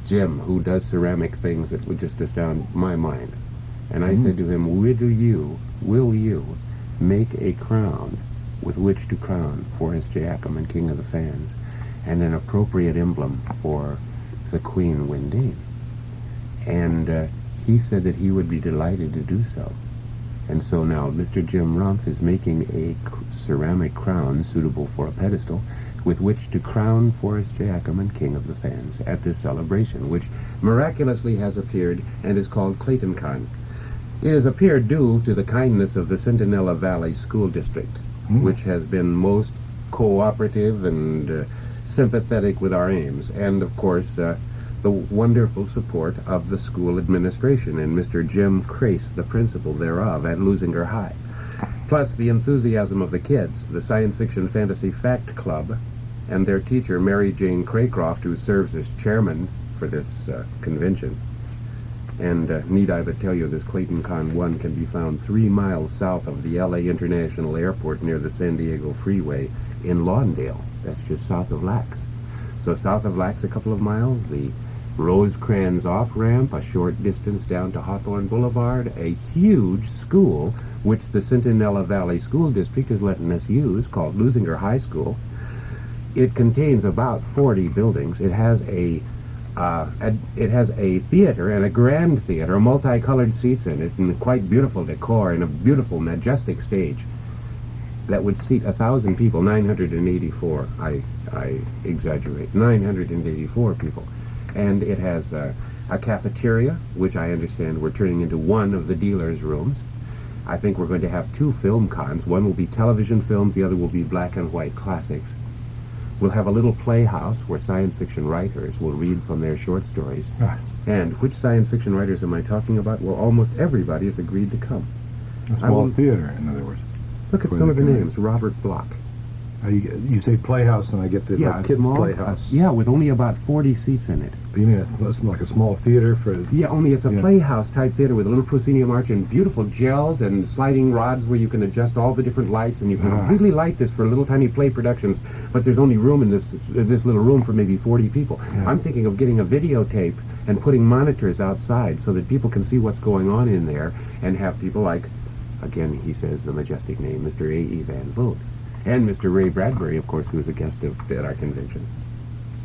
Jim, who does ceramic things that would just astound my mind. And I said to him, will you make a crown with which to crown Forrest J. Ackerman, king of the fans, and an appropriate emblem for the Queen Wendy? And he said that he would be delighted to do so. And so now Mr. Jim Rumpf is making a ceramic crown suitable for a pedestal with which to crown Forrest J. Ackerman, king of the fans, at this celebration, which miraculously has appeared and is called Clayton Con. It has appeared due to the kindness of the Centinela Valley School District, which has been most cooperative and sympathetic with our aims, and of course the wonderful support of the school administration and Mr. Jim Crace, the principal thereof, at Lusinger High. Plus the enthusiasm of the kids, the Science Fiction Fantasy Fact Club, and their teacher, Mary Jane Craycroft, who serves as chairman for this convention. And need I but tell you, this Clayton Con 1 can be found 3 miles south of the L.A. International Airport near the San Diego Freeway in Lawndale. That's just south of Lax. So south of Lax a couple of miles, the Rosecrans off-ramp, a short distance down to Hawthorne Boulevard, a huge school, which the Centinela Valley School District is letting us use, called Lusinger High School. It contains about 40 buildings. It has a theater, and a grand theater, multicolored seats in it, and quite beautiful decor, and a beautiful, majestic stage that would seat 1,000 people, 984, I exaggerate, 984 people. And it has a cafeteria, which I understand we're turning into one of the dealers' rooms. I think we're going to have 2 film cons. One will be television films, the other will be black and white classics. We'll have a little playhouse where science fiction writers will read from their short stories. And which science fiction writers am I talking about? Well, almost everybody has agreed to come. A small theater, in other words. Look at some of the names. Robert Bloch. You say playhouse, and I get the like kids' playhouse. Yeah, with only about 40 seats in it. You mean like a small theater for... Yeah, only it's a playhouse type theater with a little proscenium arch and beautiful gels and sliding rods where you can adjust all the different lights, and you can completely light this for little tiny play productions, but there's only room in this little room for maybe 40 people. Yeah. I'm thinking of getting a videotape and putting monitors outside so that people can see what's going on in there, and have people like, again, he says the majestic name, Mr. A.E. Van Vogt. And Mr. Ray Bradbury, of course, who was a guest at our convention.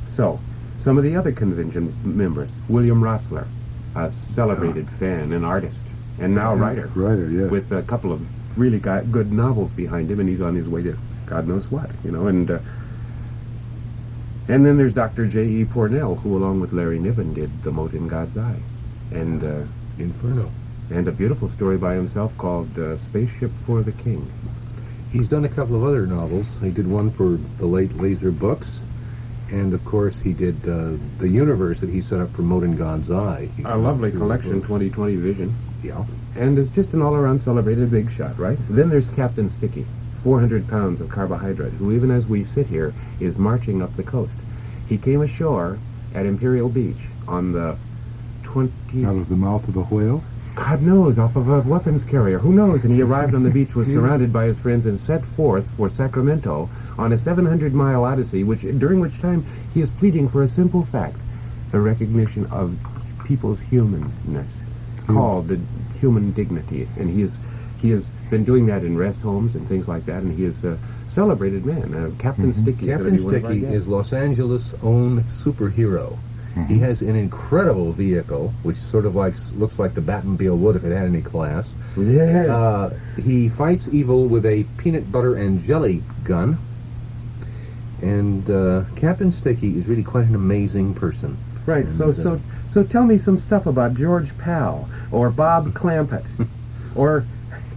So, some of the other convention members, William Rotsler, a celebrated fan and artist, and now writer. Writer, yes. With a couple of really good novels behind him, and he's on his way to God knows what, and then there's Dr. J.E. Pornell, who along with Larry Niven did The Mote in God's Eye, and Inferno. And a beautiful story by himself called Spaceship for the King. He's done a couple of other novels. He did one for the late Laser Books, and of course he did the universe that he set up for Mote in God's Eye. A lovely collection, 2020 Vision. Yeah. And is just an all-around celebrated big shot, right? Then there's Captain Sticky. 400 pounds of carbohydrate, who even as we sit here is marching up the coast. He came ashore at Imperial Beach on the 20... Out of the mouth of a whale? God knows, off of a weapons carrier. Who knows? And he arrived on the beach, was surrounded by his friends, and set forth for Sacramento on a 700-mile odyssey, during which time he is pleading for a simple fact, the recognition of people's humanness. It's called the human dignity, and he has been doing that in rest homes and things like that, and he is a celebrated man. Captain Sticky. Captain Sticky is Los Angeles' own superhero. He has an incredible vehicle, which sort of looks like the Batmobile would if it had any class. Yeah. He fights evil with a peanut butter and jelly gun. And Captain Sticky is really quite an amazing person. Right. And, So tell me some stuff about George Powell or Bob Clampett or,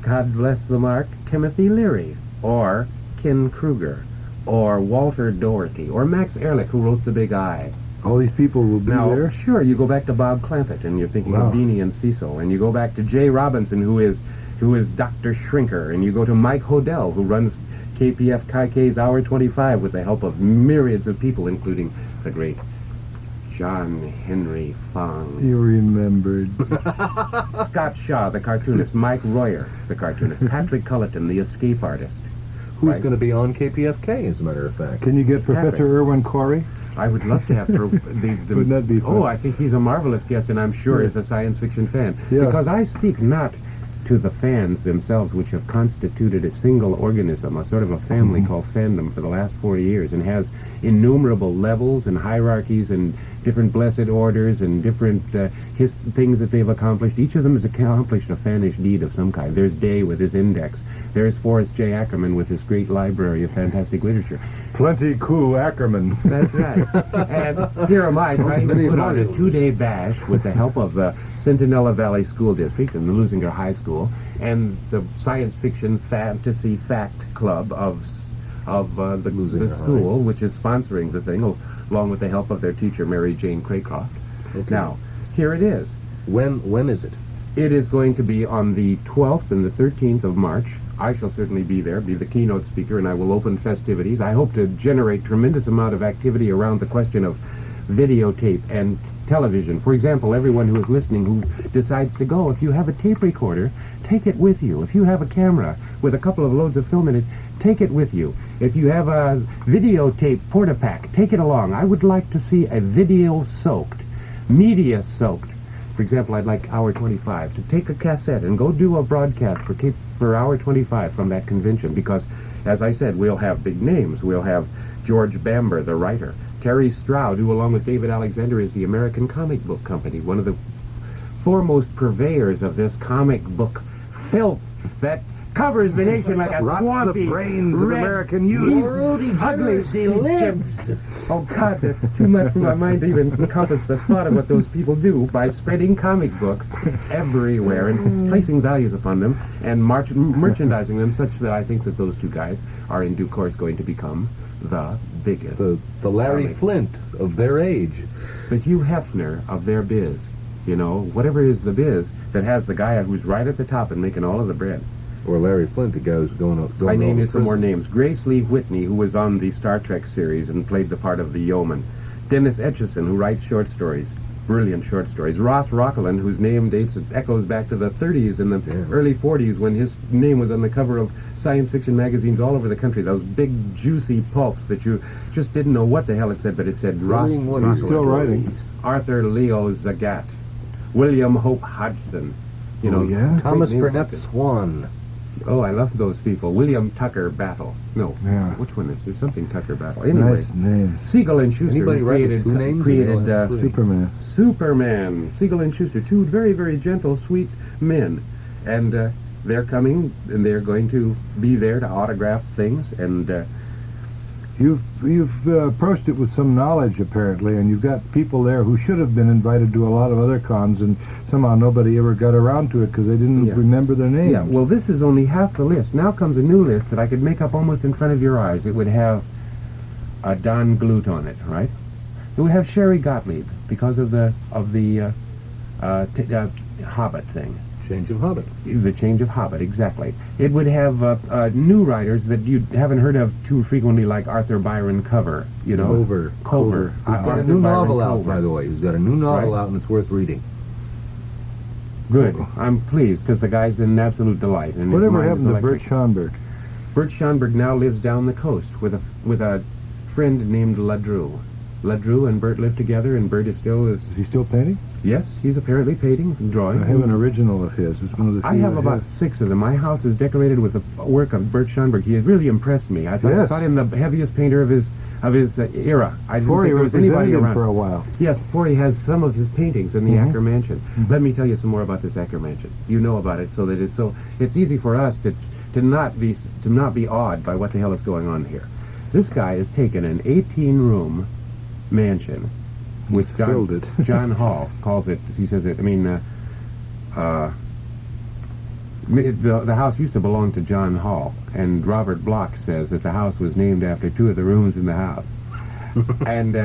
God bless the mark, Timothy Leary or Ken Kruger or Walter Doherty or Max Ehrlich, who wrote The Big Eye. All these people will be Now, there? sure, you go back to Bob Clampett, and you're thinking Wow. of Beanie and Cecil, and you go back to Jay Robinson, who is Dr. Shrinker, and you go to Mike Hodel, who runs KPFK's Hour 25 with the help of myriads of people, including the great John Henry Fong. You remembered. Scott Shaw, the cartoonist. Mike Royer, the cartoonist. Patrick Culleton, the escape artist. who's Right. going to be on KPFK, as a matter of fact. Can you get Professor Irwin Corey? I would love to have the Wouldn't that be fun? Oh, I think he's a marvelous guest, and I'm sure Yeah. is a science fiction fan. Yeah. Because I speak not to the fans themselves, which have constituted a single organism, a sort of a family called fandom for the last 40 years, and has innumerable levels and hierarchies and different blessed orders and different things that they've accomplished. Each of them has accomplished a fanish deed of some kind. There's Day with his index. There's Forrest J. Ackerman with his great library of fantastic literature. Plenty cool Ackerman. That's right. And here am I trying to put on a two-day bash with the help of the Centinela Valley School District and the Lusinger High School and the Science Fiction Fantasy Fact Club of the school, which is sponsoring the thing, along with the help of their teacher, Mary Jane Craycroft. Okay. Now, here it is. When is it? It is going to be on the 12th and the 13th of March. I shall certainly be there, be the keynote speaker, and I will open festivities. I hope to generate tremendous amount of activity around the question of videotape and television. For example, everyone who is listening who decides to go, if you have a tape recorder, take it with you. If you have a camera with a couple of loads of film in it, take it with you. If you have a videotape porta-pack, take it along. I would like to see a video-soaked, media-soaked. For example, I'd like Hour 25 to take a cassette and go do a broadcast for Hour 25 from that convention, because, as I said, we'll have big names. We'll have George Bamber, the writer, Terry Stroud, who along with David Alexander is the American Comic Book Company, one of the foremost purveyors of this comic book filth that covers the nation like a Rots swampy, the brains of red, American youth. World degeneracy lives! Oh God, that's too much for my mind to even encompass the thought of what those people do by spreading comic books everywhere and placing values upon them and merchandising them, such that I think that those two guys are in due course going to become the biggest. The Larry comic. Flint of their age. The Hugh Hefner of their biz. You know, whatever is the biz that has the guy who's right at the top and making all of the bread. Or Larry Flint, the guy who's going I name over you some more prison. names. Grace Lee Whitney, who was on the Star Trek series and played the part of the yeoman. Dennis Etchison, who writes short stories, brilliant short stories. Ross Rockeland, whose name echoes back to the 30s and the early 40s when his name was on the cover of science fiction magazines all over the country. Those big, juicy pulps that you just didn't know what the hell it said, but it said Ross Reading what Rockeland. he's Still writing. Arthur Leo Zagat. William Hope Hodgson. You know, yeah? Thomas great names Burnett like that. Swan. Oh, I love those people. William Tucker Battle. No, Yeah. which one is there? Something Tucker Battle. Anyway, Nice names. Siegel and Schuster Anybody who write with created two names? created Or three? Superman. Superman. Siegel and Schuster, two very, very gentle, sweet men, and they're coming and they're going to be there to autograph things. And You've approached it with some knowledge, apparently, and you've got people there who should have been invited to a lot of other cons, and somehow nobody ever got around to it because they didn't Yeah. remember their names. yeah, well, this is only half the list. Now comes a new list that I could make up almost in front of your eyes. It would have Don Glut on it, right? It would have Sherry Gottlieb because of the Hobbit thing. Change of Hobbit. The Change of Hobbit, exactly. It would have new writers that you haven't heard of too frequently, like Arthur Byron Cover, you know. Cover. He's got a Arthur new novel Byron out, Cover. by the way. He's got a new novel Right. out, and it's worth reading. Good. I'm pleased, because the guy's an absolute delight. And his Whatever mind is happened to Bert electric. Schonberg? Bert Schonberg now lives down the coast with a friend named Ladreau. Ladreau and Bert live together, and Bert is Is he still painting? yes, he's apparently painting and drawing. I have an original of his. It's one of the few I have I about 6 of them. My house is decorated with the work of Bert Schonberg. He had really impressed me. I Yes. thought him the heaviest painter of his era. I didn't Before he think there was anybody represented him around. for a while. Yes, Forey has some of his paintings in the Mhm. Acker Mansion. Let me tell you some more about this Acker Mansion. You know about it, so that it's easy for us to not be awed by what the hell is going on here. This guy has taken an 18-room mansion, which Filled it. John Hall calls it. He says it. I mean, the house used to belong to John Hall, and Robert Bloch says that the house was named after 2 of the rooms in the house. And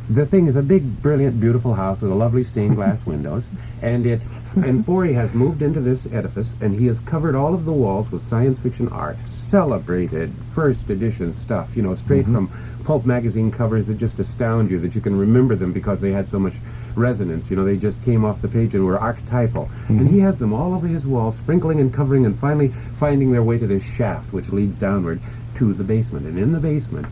the thing is a big, brilliant, beautiful house with a lovely stained glass windows, and Forey has moved into this edifice, and he has covered all of the walls with science fiction art, celebrated first edition stuff, you know, straight from pulp magazine covers that just astound you, that you can remember them because they had so much resonance. You know, they just came off the page and were archetypal. And he has them all over his walls, sprinkling and covering, and finally finding their way to this shaft which leads downward to the basement. And in the basement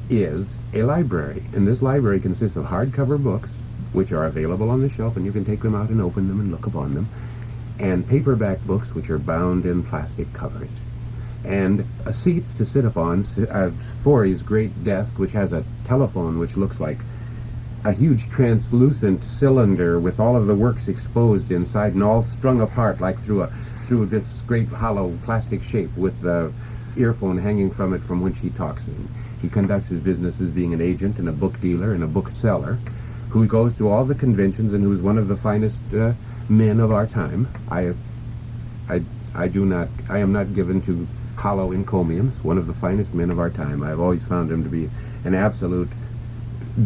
is a library, and this library consists of hardcover books, which are available on the shelf, and you can take them out and open them and look upon them, and paperback books, which are bound in plastic covers, and seats to sit upon. Forey's great desk, which has a telephone which looks like a huge translucent cylinder with all of the works exposed inside and all strung apart like through this great hollow plastic shape, with the earphone hanging from it from which he talks. And he conducts his business as being an agent and a book dealer and a bookseller, who goes to all the conventions and who's one of the finest men of our time. I am not given to hollow encomiums. One of the finest men of our time. I've always found him to be an absolute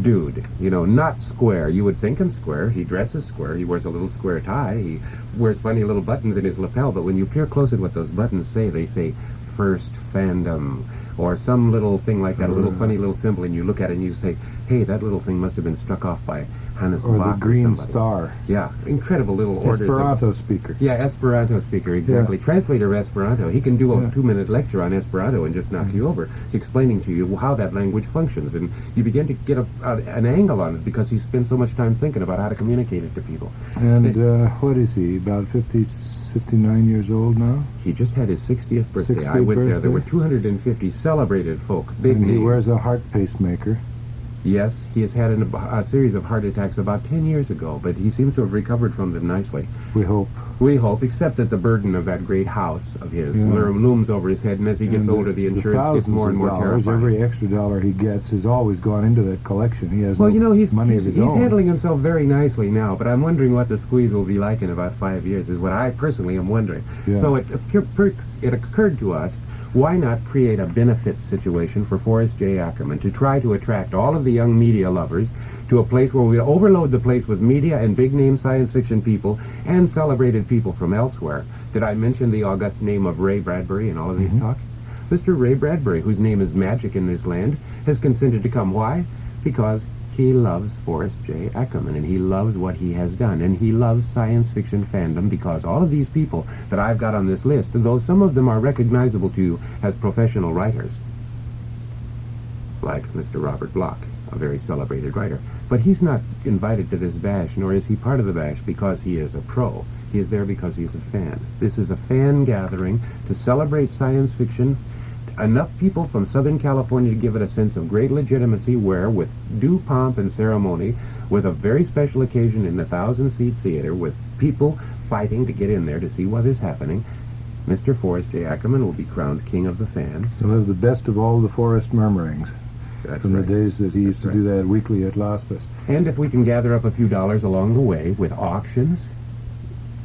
dude. You know, not square. You would think him square. He dresses square. He wears a little square tie. He wears funny little buttons in his lapel. But when you peer close at what those buttons say, they say "First Fandom," or some little thing like that, a little funny little symbol, and you look at it and you say, hey, that little thing must have been struck off by Hannes Or Bach the Green somebody. Star. Yeah, incredible little orders. Esperanto speaker. Yeah, Esperanto speaker, exactly. Translator of Esperanto. He can do a 2-minute lecture on Esperanto and just knock you over, explaining to you how that language functions. And you begin to get an angle on it because he spends so much time thinking about how to communicate it to people. And what is he, about 59 years old now? He just had his 60th birthday. 60th I went there. There were birthday? 250 celebrated folk, big And he names. wears a heart pacemaker. Yes, he has had a series of heart attacks about 10 years ago, but he seems to have recovered from them nicely. We hope. We hope, except that the burden of that great house of his looms over his head, and as he gets And older, the insurance gets more and more thousands of dollars, terrifying. every extra dollar he gets has always gone into that collection. He has Well, you know, he's money of his own. handling himself very nicely now, but I'm wondering what the squeeze will be like in about 5 years, is what I personally am wondering. Yeah. So it occurred to us, why not create a benefit situation for Forrest J. Ackerman to try to attract all of the young media lovers to a place where we overload the place with media and big-name science fiction people and celebrated people from elsewhere. Did I mention the august name of Ray Bradbury in all of these talk? Mr. Ray Bradbury, whose name is magic in this land, has consented to come. Why? Because he loves Forrest J. Ackerman, and he loves what he has done, and he loves science fiction fandom, because all of these people that I've got on this list, though some of them are recognizable to you as professional writers, like Mr. Robert Bloch, a very celebrated writer, but he's not invited to this bash, nor is he part of the bash because he is a pro. He is there because he's a fan. This is a fan gathering to celebrate science fiction. Enough people from Southern California to give it a sense of great legitimacy, where, with due pomp and ceremony, with a very special occasion in the 1,000-seat theater, with people fighting to get in there to see what is happening, Mr. Forrest J. Ackerman will be crowned King of the Fans. He'll have the best of all the forest murmurings That's from right. the days that he used to That's do that weekly at Las Vegas. And if we can gather up a few dollars along the way with auctions,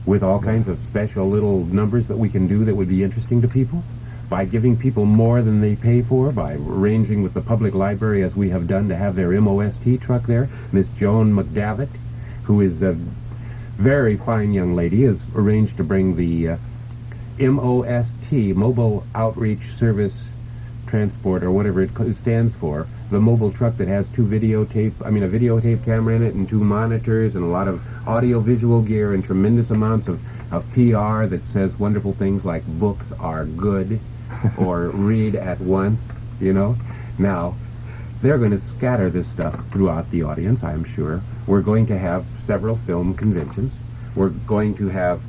with all kinds of special little numbers that we can do that would be interesting to people, by giving people more than they pay for, by arranging with the public library, as we have done, to have their MOST truck there, Miss Joan McDavitt, who is very fine young lady has arranged to bring the MOST, Mobile Outreach Service Transport, or whatever it stands for, the mobile truck that has a videotape camera in it and 2 monitors and a lot of audio-visual gear and tremendous amounts of PR that says wonderful things like books are good or read at once, you know. Now, they're going to scatter this stuff throughout the audience, I'm sure. We're going to have several film conventions. We're going to have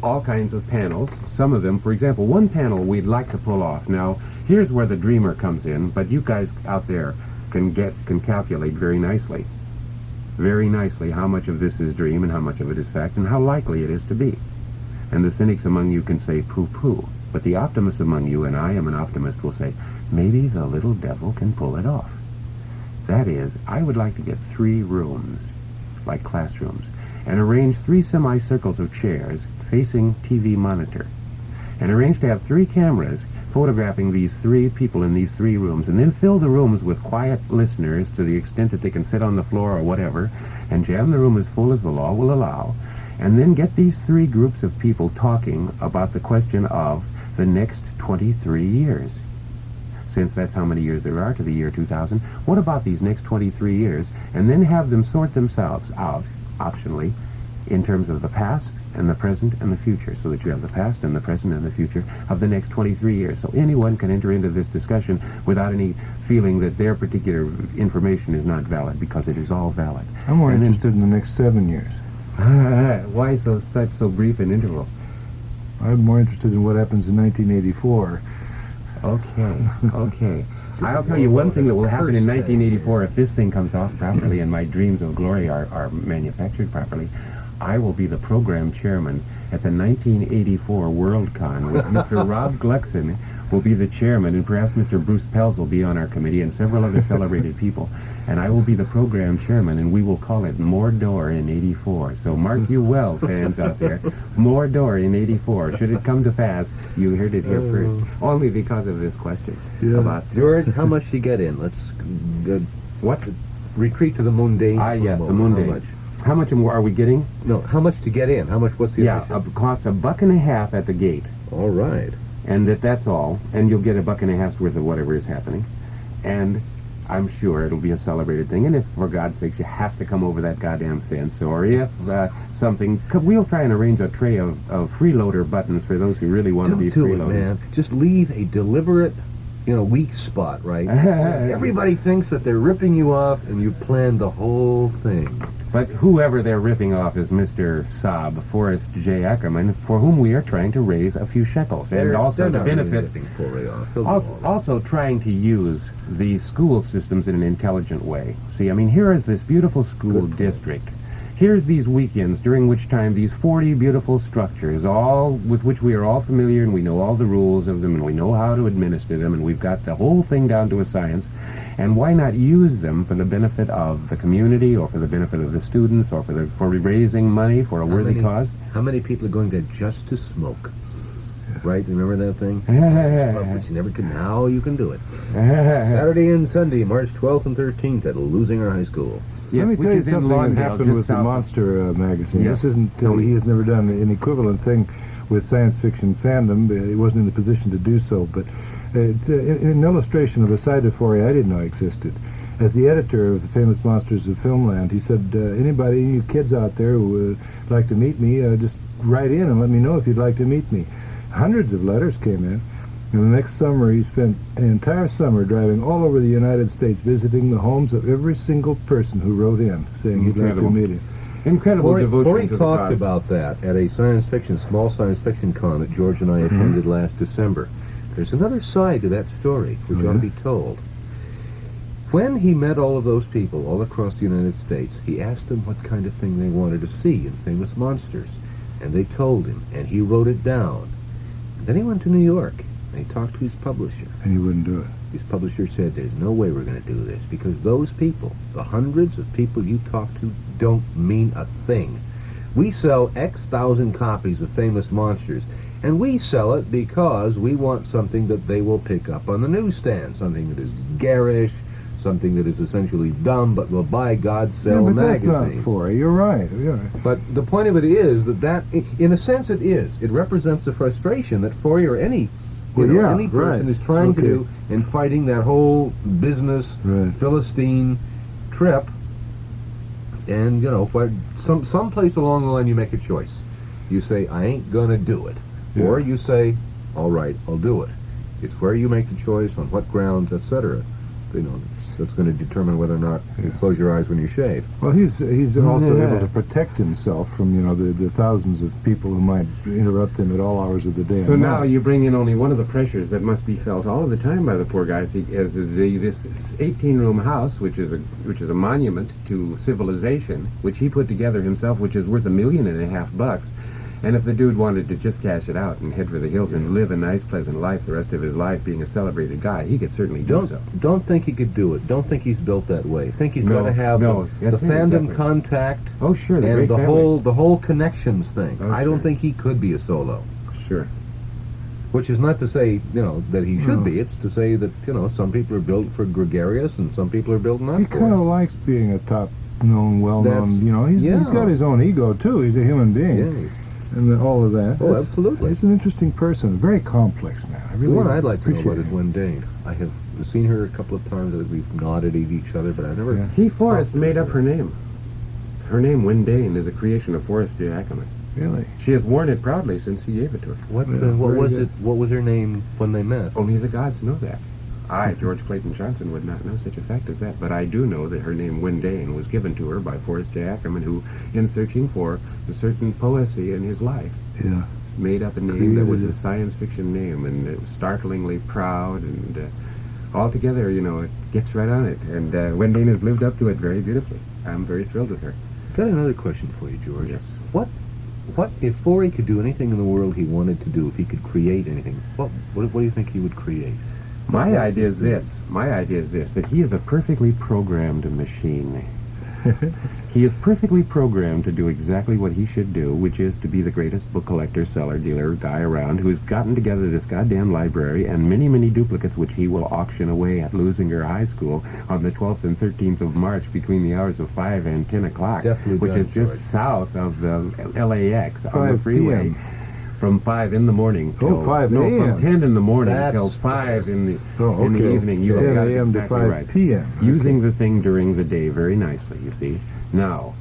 all kinds of panels. Some of them, for example, one panel we'd like to pull off. Now, here's where the dreamer comes in, but you guys out there can calculate very nicely how much of this is dream and how much of it is fact and how likely it is to be. And the cynics among you can say pooh-pooh, but the optimists among you, and I am an optimist, will say, maybe the little devil can pull it off. That is, I would like to get 3 rooms, like classrooms, and arrange 3 semicircles of chairs facing TV monitor, and arrange to have 3 cameras photographing these 3 people in these 3 rooms, and then fill the rooms with quiet listeners to the extent that they can sit on the floor or whatever, and jam the room as full as the law will allow, and then get these 3 groups of people talking about the question of the next 23 years. Since that's how many years there are to the year 2000, what about these next 23 years? And then have them sort themselves out, optionally, in terms of the past and the present and the future, so that you have the past and the present and the future of the next 23 years. So anyone can enter into this discussion without any feeling that their particular information is not valid, because it is all valid. I'm more interested in the next 7 years. Why such so brief an interval? I'm more interested in what happens in 1984. Okay. I'll tell you one thing that will happen in 1984 if this thing comes off properly and my dreams of glory are manufactured properly. I will be the program chairman at the 1984 WorldCon with Mr. Rob Gluckson will be the chairman, and perhaps Mr. Bruce Pelz will be on our committee, and several other celebrated people. And I will be the program chairman, and we will call it Mordor in 84. So mark you well, fans out there. Mordor in 84. Should it come to pass, you heard it here first. Only because of this question. Yeah. About George, how much do you get in? Let's what? retreat to the mundane. Yes, the mundane. How much are we getting? No, how much to get in? What's the admission? It costs $1.50 at the gate. All right. And that's all. And you'll get $1.50's worth of whatever is happening. And I'm sure it'll be a celebrated thing. And if, for God's sakes, you have to come over that goddamn fence, or if we'll try and arrange a tray of freeloader buttons for those who really want to be Don't do it, freeloaders. man. Just leave a deliberate, weak spot, right? So everybody thinks that they're ripping you off, and you've planned the whole thing. But whoever they're ripping off is Mr. Saab, Forrest J. Ackerman, for whom we are trying to raise a few shekels. And also to benefit, also trying to use the school systems in an intelligent way. See, here is this beautiful school district. Here's these weekends during which time these 40 beautiful structures, all with which we are all familiar, and we know all the rules of them, and we know how to administer them, and we've got the whole thing down to a science. And why not use them for the benefit of the community, or for the benefit of the students, or for raising money for a worthy cause? How many people are going there just to smoke? Right? Remember that thing? Smoke, but you never could. Now you can do it. Saturday and Sunday, March 12th and 13th at Lusinger High School. Let me tell you something that happened with the Monster magazine. Yes. This isn't, he has never done an equivalent thing with science fiction fandom. He wasn't in the position to do so, but it's an illustration of a side of Foray I didn't know existed. As the editor of the famous Monsters of Filmland, he said, anybody, you kids out there who would like to meet me, just write in and let me know if you'd like to meet me. Hundreds of letters came in. And the next summer, he spent an entire summer driving all over the United States, visiting the homes of every single person who wrote in, saying he'd like to meet him. Incredible devotion Corey to the talked cause. about that at a small science fiction con that George and I attended last December. There's another side to that story, which ought to be told. When he met all of those people all across the United States, he asked them what kind of thing they wanted to see in famous monsters. And they told him, and he wrote it down. And then he went to New York, and he talked to his publisher. And he wouldn't do it. His publisher said, there's no way we're going to do this, because those people, the hundreds of people you talk to, don't mean a thing. We sell X thousand copies of famous monsters, and we sell it because we want something that they will pick up on the newsstand, something that is garish, something that is essentially dumb but will buy God sell but magazines. that's not for it. You're right. Yeah. But the point of it is that in a sense it is. It represents the frustration that Fourier or any any person is trying to do in fighting that whole business Philistine trip. And some place along the line you make a choice. You say, I ain't gonna do it. Yeah. Or you say, all right, I'll do it. It's where you make the choice, on what grounds, etc. That's going to determine whether or not you close your eyes when you shave. Well, he's also able to protect himself from the thousands of people who might interrupt him at all hours of the day. So now you bring in only one of the pressures that must be felt all of the time by the poor guys. Is this 18-room house, which is a monument to civilization, which he put together himself, which is worth $1.5 million. And if the dude wanted to just cash it out and head for the hills and live a nice, pleasant life the rest of his life, being a celebrated guy, he could certainly do so. Don't think he could do it. Don't think he's built that way. Think he's got to have the fandom contact. Oh, sure, and the whole connections thing. Oh, I don't think he could be a solo. Sure. Which is not to say that he should be. It's to say that some people are built for gregarious and some people are built not. He kind of likes being a top-known, well-known. He's got his own ego too. He's a human being. Yeah. And all of that. Oh, absolutely. He's an interesting person, a very complex man. The one I'd like to know about is Wendane. I have seen her a couple of times that we've nodded at each other, but I've never... Yeah. T. Forrest made up her name. Her name, Wendane, is a creation of Forrest J. Ackerman. Really? She has worn it proudly since he gave it to her. What was it? What was her name when they met? Only the gods know that. I, George Clayton Johnson, would not know such a fact as that, but I do know that her name, Wendane, was given to her by Forrest J. Ackerman, who, in searching for a certain poesy in his life, made up a name that was a science fiction name, and it was startlingly proud, and altogether, it gets right on it. And Wendane has lived up to it very beautifully. I'm very thrilled with her. Got another question for you, George. Yes. What if Fourier could do anything in the world he wanted to do, if he could create anything, what do you think he would create? My idea is this, that he is a perfectly programmed machine. He is perfectly programmed to do exactly what he should do, which is to be the greatest book collector, seller, dealer, guy around, who's gotten together this goddamn library and many, many duplicates which he will auction away at Lusinger High School on the 12th and 13th of March between the hours of 5 and 10 o'clock, which is just south of the LAX on the freeway. PM. From 5 in the morning till 5 no, a.m. from 10 in the morning till 5 in the evening. You 10 got it a.m. exactly to 5 right. p.m. Using the thing during the day very nicely, you see. Now,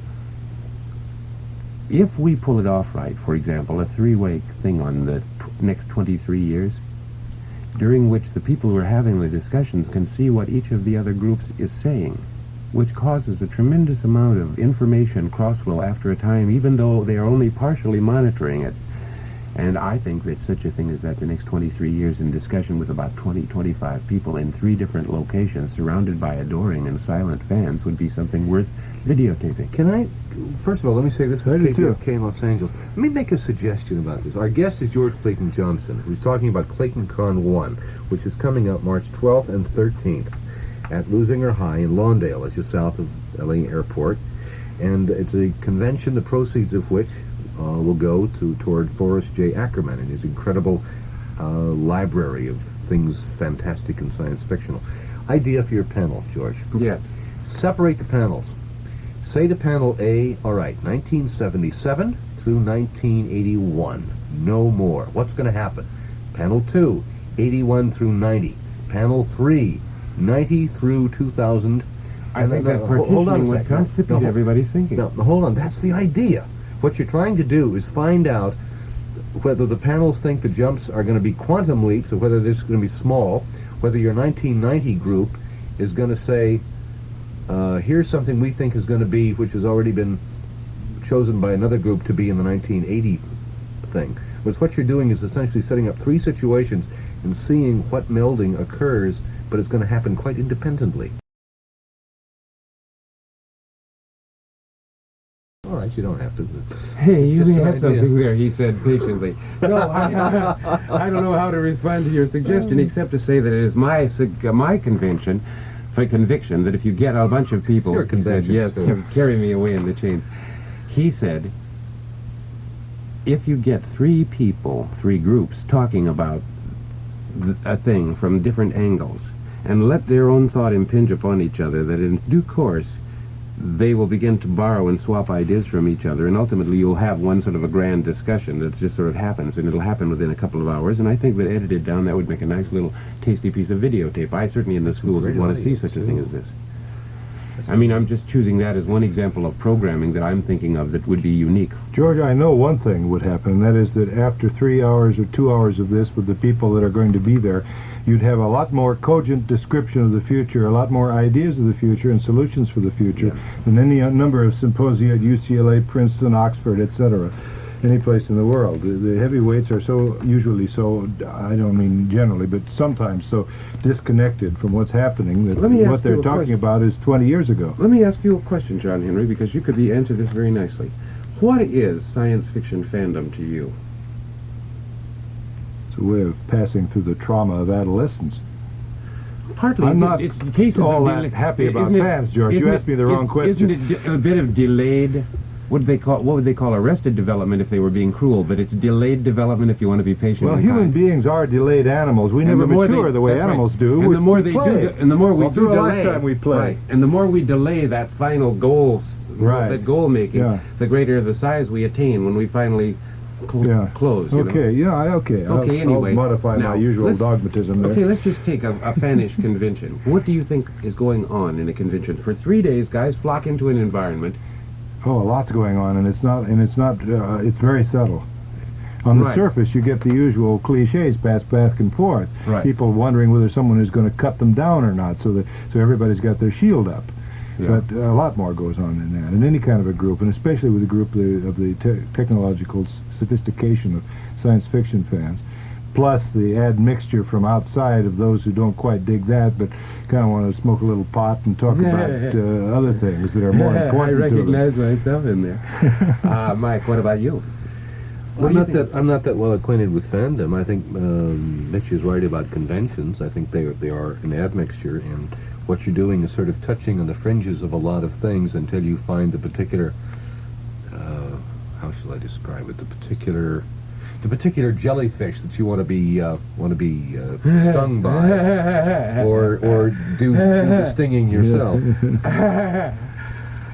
if we pull it off right, for example, a three-way thing on the next 23 years, during which the people who are having the discussions can see what each of the other groups is saying, which causes a tremendous amount of information crossflow after a time, even though they are only partially monitoring it. And I think that such a thing as that the next 23 years in discussion with about 20-25 people in 3 different locations surrounded by adoring and silent fans would be something worth videotaping. First of all, let me say this is KPFK in Los Angeles. Let me make a suggestion about this. Our guest is George Clayton Johnson, who's talking about Clayton Con 1, which is coming up March 12th and 13th at Lusinger High in Lawndale, it's just south of LA Airport. And it's a convention, the proceeds of which will go toward Forrest J. Ackerman and his incredible library of things fantastic and science fictional. Idea for your panel, George. Yes. Separate the panels. Say to panel A, all right, 1977 through 1981. No more. What's going to happen? Panel 2, 81 through 90. Panel 3, 90 through 2000. I think that partitioning would constitute everybody's thinking. No, hold on. That's the idea. What you're trying to do is find out whether the panels think the jumps are going to be quantum leaps or whether this is going to be small, whether your 1990 group is going to say, here's something we think is going to be, which has already been chosen by another group to be in the 1980 thing. But what you're doing is essentially setting up 3 situations and seeing what melding occurs, but it's going to happen quite independently. All right, you don't have to. Hey, you may have something there, he said patiently. No, I don't know how to respond to your suggestion except to say that it is my conviction that if you get a bunch of people, he said, yes, carry me away in the chains. He said, if you get 3 people, 3 groups, talking about a thing from different angles, and let their own thought impinge upon each other, that in due course they will begin to borrow and swap ideas from each other, and ultimately you'll have one sort of a grand discussion that just sort of happens, and it'll happen within a couple of hours, and I think that edited down that would make a nice little tasty piece of videotape. I certainly in the schools would want to see such a thing as this. I mean, I'm just choosing that as one example of programming that I'm thinking of that would be unique. George, I know one thing would happen, and that is that after 3 hours or 2 hours of this with the people that are going to be there, you'd have a lot more cogent description of the future, a lot more ideas of the future and solutions for the future than any number of symposia at UCLA, Princeton, Oxford, etc., any place in the world. The heavyweights are usually so, I don't mean generally, but sometimes so disconnected from what's happening that what they're talking about is 20 years ago. Let me ask you a question, John Henry, because you could answer this very nicely. What is science fiction fandom to you? It's a way of passing through the trauma of adolescence. Partly, I'm not it's cases all of that happy about fans, George. You asked me the wrong question. Isn't it a bit of delayed? What would they call arrested development if they were being cruel? But it's delayed development if you want to be patient. Well, and human kind. beings are delayed animals. We never mature the way animals do. And the more they do, and the more we do through a delay, lifetime we play. right? And the more we delay that final goals, that goal making, the greater the size we attain when we finally close. You know? Okay. Anyway, I'll modify my usual dogmatism there. Okay, let's just take a fannish convention. What do you think is going on in a convention? For 3 days, guys flock into an environment. Oh, a lot's going on, and it's very subtle. On the surface, you get the usual cliches passed back and forth. Right. People wondering whether someone is going to cut them down or not, so everybody's got their shield up. Yeah. But a lot more goes on than that. In any kind of a group, and especially with a group of the technological sophistication of science fiction fans, plus the admixture from outside of those who don't quite dig that, but kind of want to smoke a little pot and talk about other things that are more important I recognize myself in there. Mike, what about you? I'm not that well acquainted with fandom. I think Mitch is right about conventions. I think they are an admixture, and what you're doing is sort of touching on the fringes of a lot of things until you find the particular, how shall I describe it, the particular jellyfish that you want to be stung by, or do the stinging yourself.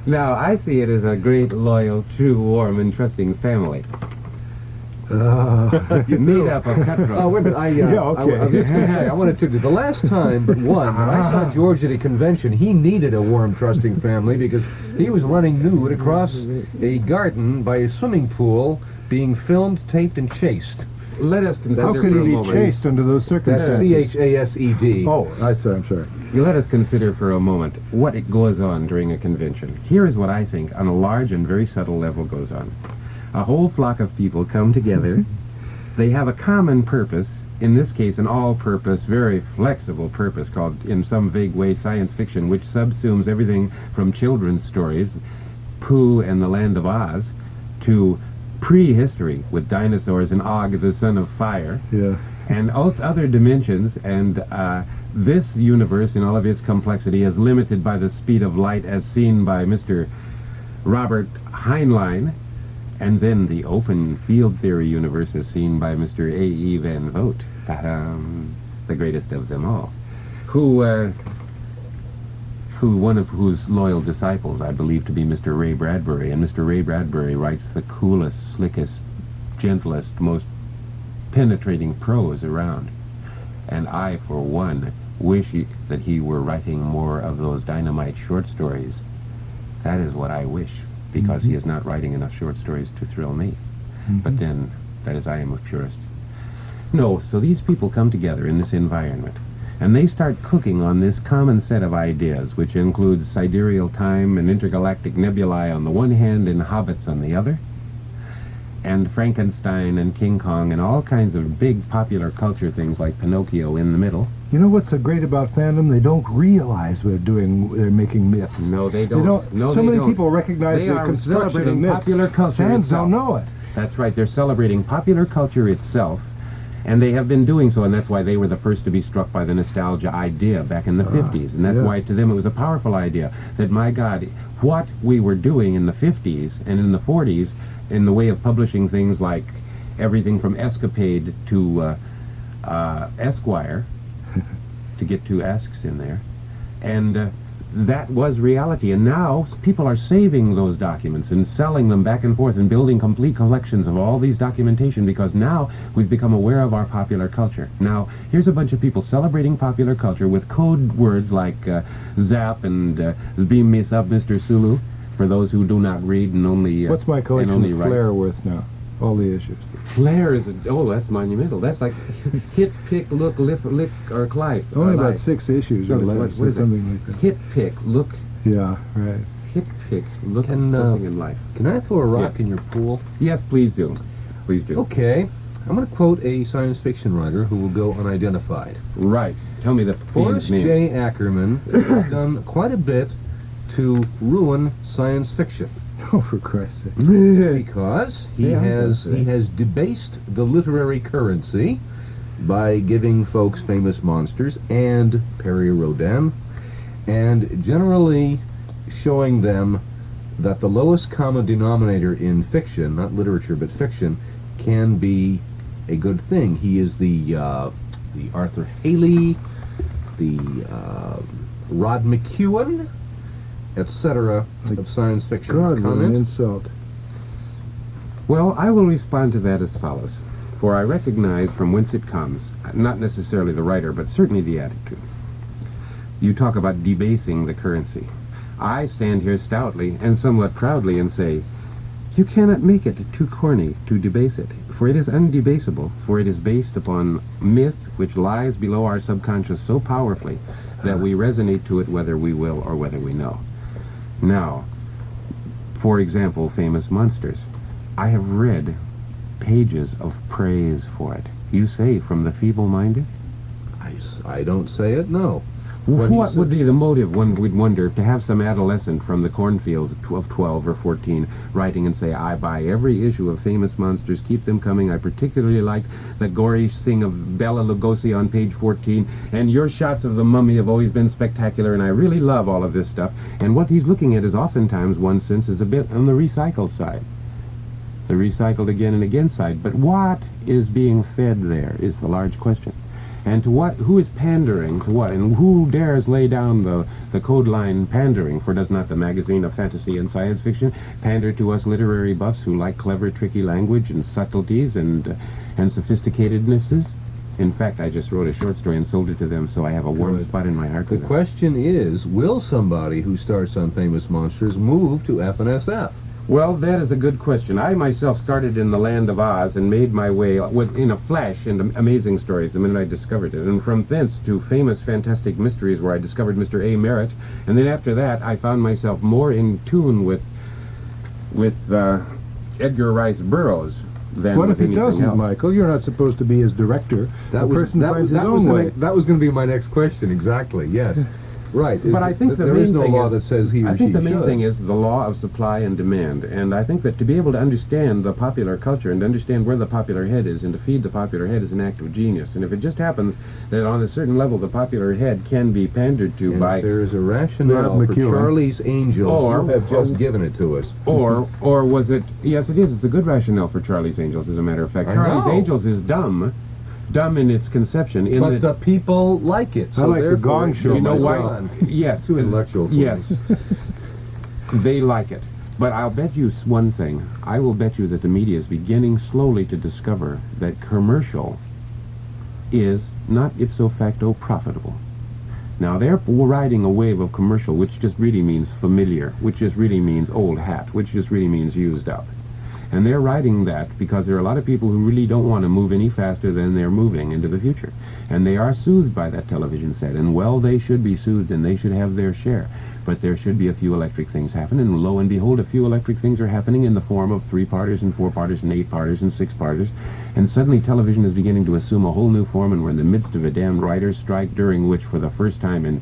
Now, I see it as a great, loyal, true, warm, and trusting family. Made up of cutthroats. Oh, wait a minute. I was just going to say, I wanted to do the last time but one when I saw George at a convention, he needed a warm, trusting family because he was running nude across a garden by a swimming pool, being filmed, taped, and chased. Let us consider. How could he be chased under those circumstances? That's C-H-A-S-E-D. Oh, I'm sorry. Let us consider for a moment what it goes on during a convention. Here is what I think on a large and very subtle level goes on. A whole flock of people come together. They have a common purpose, in this case an all-purpose, very flexible purpose called, in some vague way, science fiction, which subsumes everything from children's stories, Pooh and the Land of Oz, to prehistory with dinosaurs and Og, the son of fire, and other dimensions, and this universe in all of its complexity is limited by the speed of light as seen by Mr. Robert Heinlein, and then the open field theory universe is seen by Mr. A.E. Van Vogt, the greatest of them all, who one of whose loyal disciples I believe to be Mr. Ray Bradbury, and Mr. Ray Bradbury writes the coolest, slickest, gentlest, most penetrating prose around. And I, for one, wish that he were writing more of those dynamite short stories. That is what I wish, because he is not writing enough short stories to thrill me. But then, that is, I am a purist. No, so these people come together in this environment, and they start cooking on this common set of ideas, which includes sidereal time and intergalactic nebulae on the one hand and hobbits on the other, and Frankenstein and King Kong and all kinds of big popular culture things like Pinocchio in the middle. You know what's so great about fandom? They don't realize they're making myths. No, they don't. No, so they many don't. people recognize the construction of myths. Popular culture Fans itself. don't know it. That's right. They're celebrating popular culture itself, and they have been doing so, and that's why they were the first to be struck by the nostalgia idea back in the 50s, and that's why to them it was a powerful idea that, my God, what we were doing in the 50s and in the 40s in the way of publishing things like everything from Escapade to Esquire, to get two asks in there. And that was reality. And now people are saving those documents and selling them back and forth and building complete collections of all these documentation, because now we've become aware of our popular culture. Now, here's a bunch of people celebrating popular culture with code words like Zap and Beam Me Up, Mr. Sulu, for those who do not read and only What's my collection only of write. Flair worth now? All the issues. Flair is that's monumental. That's like hit, pick, look, lick, or Clive. Only about 6 issues or No, less, what or is it? something like that. Hit, pick, look, Yeah, right. hit, pick, look, Can, something in life. Can I throw a rock Yes. in your pool? Yes, please do. Please do. Okay. I'm going to quote a science fiction writer who will go unidentified. Right. Tell me the Forrest fiend's name. J. Ackerman has done quite a bit to ruin science fiction, Oh, for Christ's sake. because he Yeah, has debased the literary currency by giving folks famous monsters and Perry Rodin, and generally showing them that the lowest common denominator in fiction, not literature but fiction, can be a good thing. He is the Arthur Haley, the Rod McEwen, etc. of science fiction. God, what an Comment? insult. Well, I will respond to that as follows. For I recognize from whence it comes, not necessarily the writer, but certainly the attitude. You talk about debasing the currency. I stand here stoutly and somewhat proudly and say, you cannot make it too corny to debase it, for it is undebasable, for it is based upon myth which lies below our subconscious so powerfully that we resonate to it whether we will or whether we know. Now, for example, famous monsters. I have read pages of praise for it. You say from the feeble-minded? I don't say it, no. What would be the motive, one would wonder, to have some adolescent from the cornfields of 12 or 14 writing and say, I buy every issue of Famous Monsters, keep them coming, I particularly like the gory sing of Bela Lugosi on page 14, and your shots of the mummy have always been spectacular, and I really love all of this stuff. And what he's looking at is oftentimes, one sense, is a bit on the recycled side. The recycled again and again side. But what is being fed there is the large question. And to what, who is pandering to what, and who dares lay down the code line pandering? For does not the magazine of fantasy and science fiction pander to us literary buffs who like clever, tricky language and subtleties and sophisticatednesses? In fact, I just wrote a short story and sold it to them, so I have a warm Good. spot in my heart for The them. question is, will somebody who starts on Famous Monsters move to FNSF? Well, that is a good question. I myself started in the land of Oz and made my way in a flash into Amazing Stories the minute I discovered it, and from thence to Famous Fantastic Mysteries, where I discovered Mr. A. Merritt, and then after that I found myself more in tune with Edgar Rice Burroughs than What with if he anything doesn't, else. Michael? You're not supposed to be his director. The person finds his own way. That was going to be my next question, exactly, yes. Right. But I think the there main is no thing law is, that says he or I she think the main should. thing is the law of supply and demand, and I think that to be able to understand the popular culture and to understand where the popular head is and to feed the popular head is an act of genius. And if it just happens that on a certain level the popular head can be pandered to And by, there is a rationale Rod for McEwen. Charlie's Angels. Or- You have just given it to us. or was it? Yes, it is. It's a good rationale for Charlie's Angels, as a matter of fact. I Charlie's know. Angels is dumb in its conception. In But that, the people like it. I like the therefore Gong it Show should you know be why? on. Yes, Too intellectual for yes, me. they like it. But I'll bet you one thing. I will bet you that the media is beginning slowly to discover that commercial is not ipso facto profitable. Now they're riding a wave of commercial, which just really means familiar, which just really means old hat, which just really means used up. And they're riding that because there are a lot of people who really don't want to move any faster than they're moving into the future. And they are soothed by that television set. And well, they should be soothed and they should have their share. But there should be a few electric things happen. And lo and behold, a few electric things are happening in the form of 3-parters and 4-parters and 8-parters and 6-parters. And suddenly television is beginning to assume a whole new form, and we're in the midst of a damn writer's strike, during which, for the first time in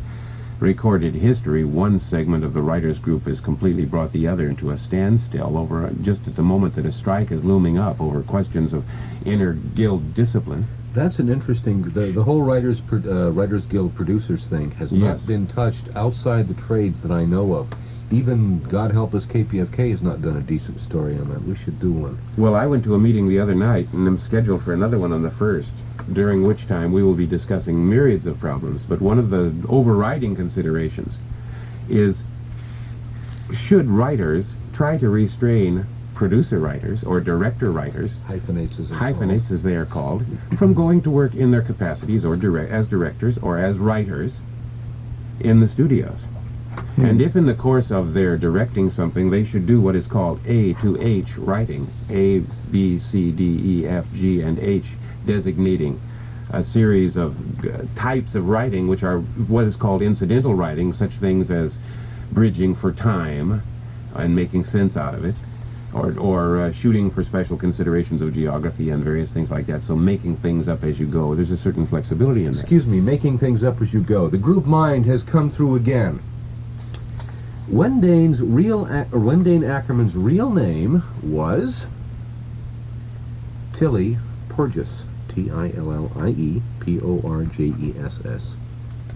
recorded history, one segment of the writers group has completely brought the other into a standstill over just at the moment that a strike is looming up over questions of inner guild discipline. That's an interesting. The whole Writers Guild producers thing has Yes. not been touched outside the trades that I know of. Even, God help us, KPFK has not done a decent story on that. We should do one. Well, I went to a meeting the other night, and I'm scheduled for another one on the 1st. during which time we will be discussing myriads of problems. But one of the overriding considerations is, should writers try to restrain producer writers or director writers, hyphenates as they are called, from going to work in their capacities or as directors or as writers in the studios. And if in the course of their directing something they should do what is called A to H writing, A, B, C, D, E, F, G, and H, designating a series of types of writing which are what is called incidental writing, such things as bridging for time and making sense out of it, or shooting for special considerations of geography and various things like that. So making things up as you go. There's a certain flexibility in there. Excuse me, making things up as you go. The group mind has come through again. Wendane Ackerman's real name was Tillie Porges. Tillie Porgess.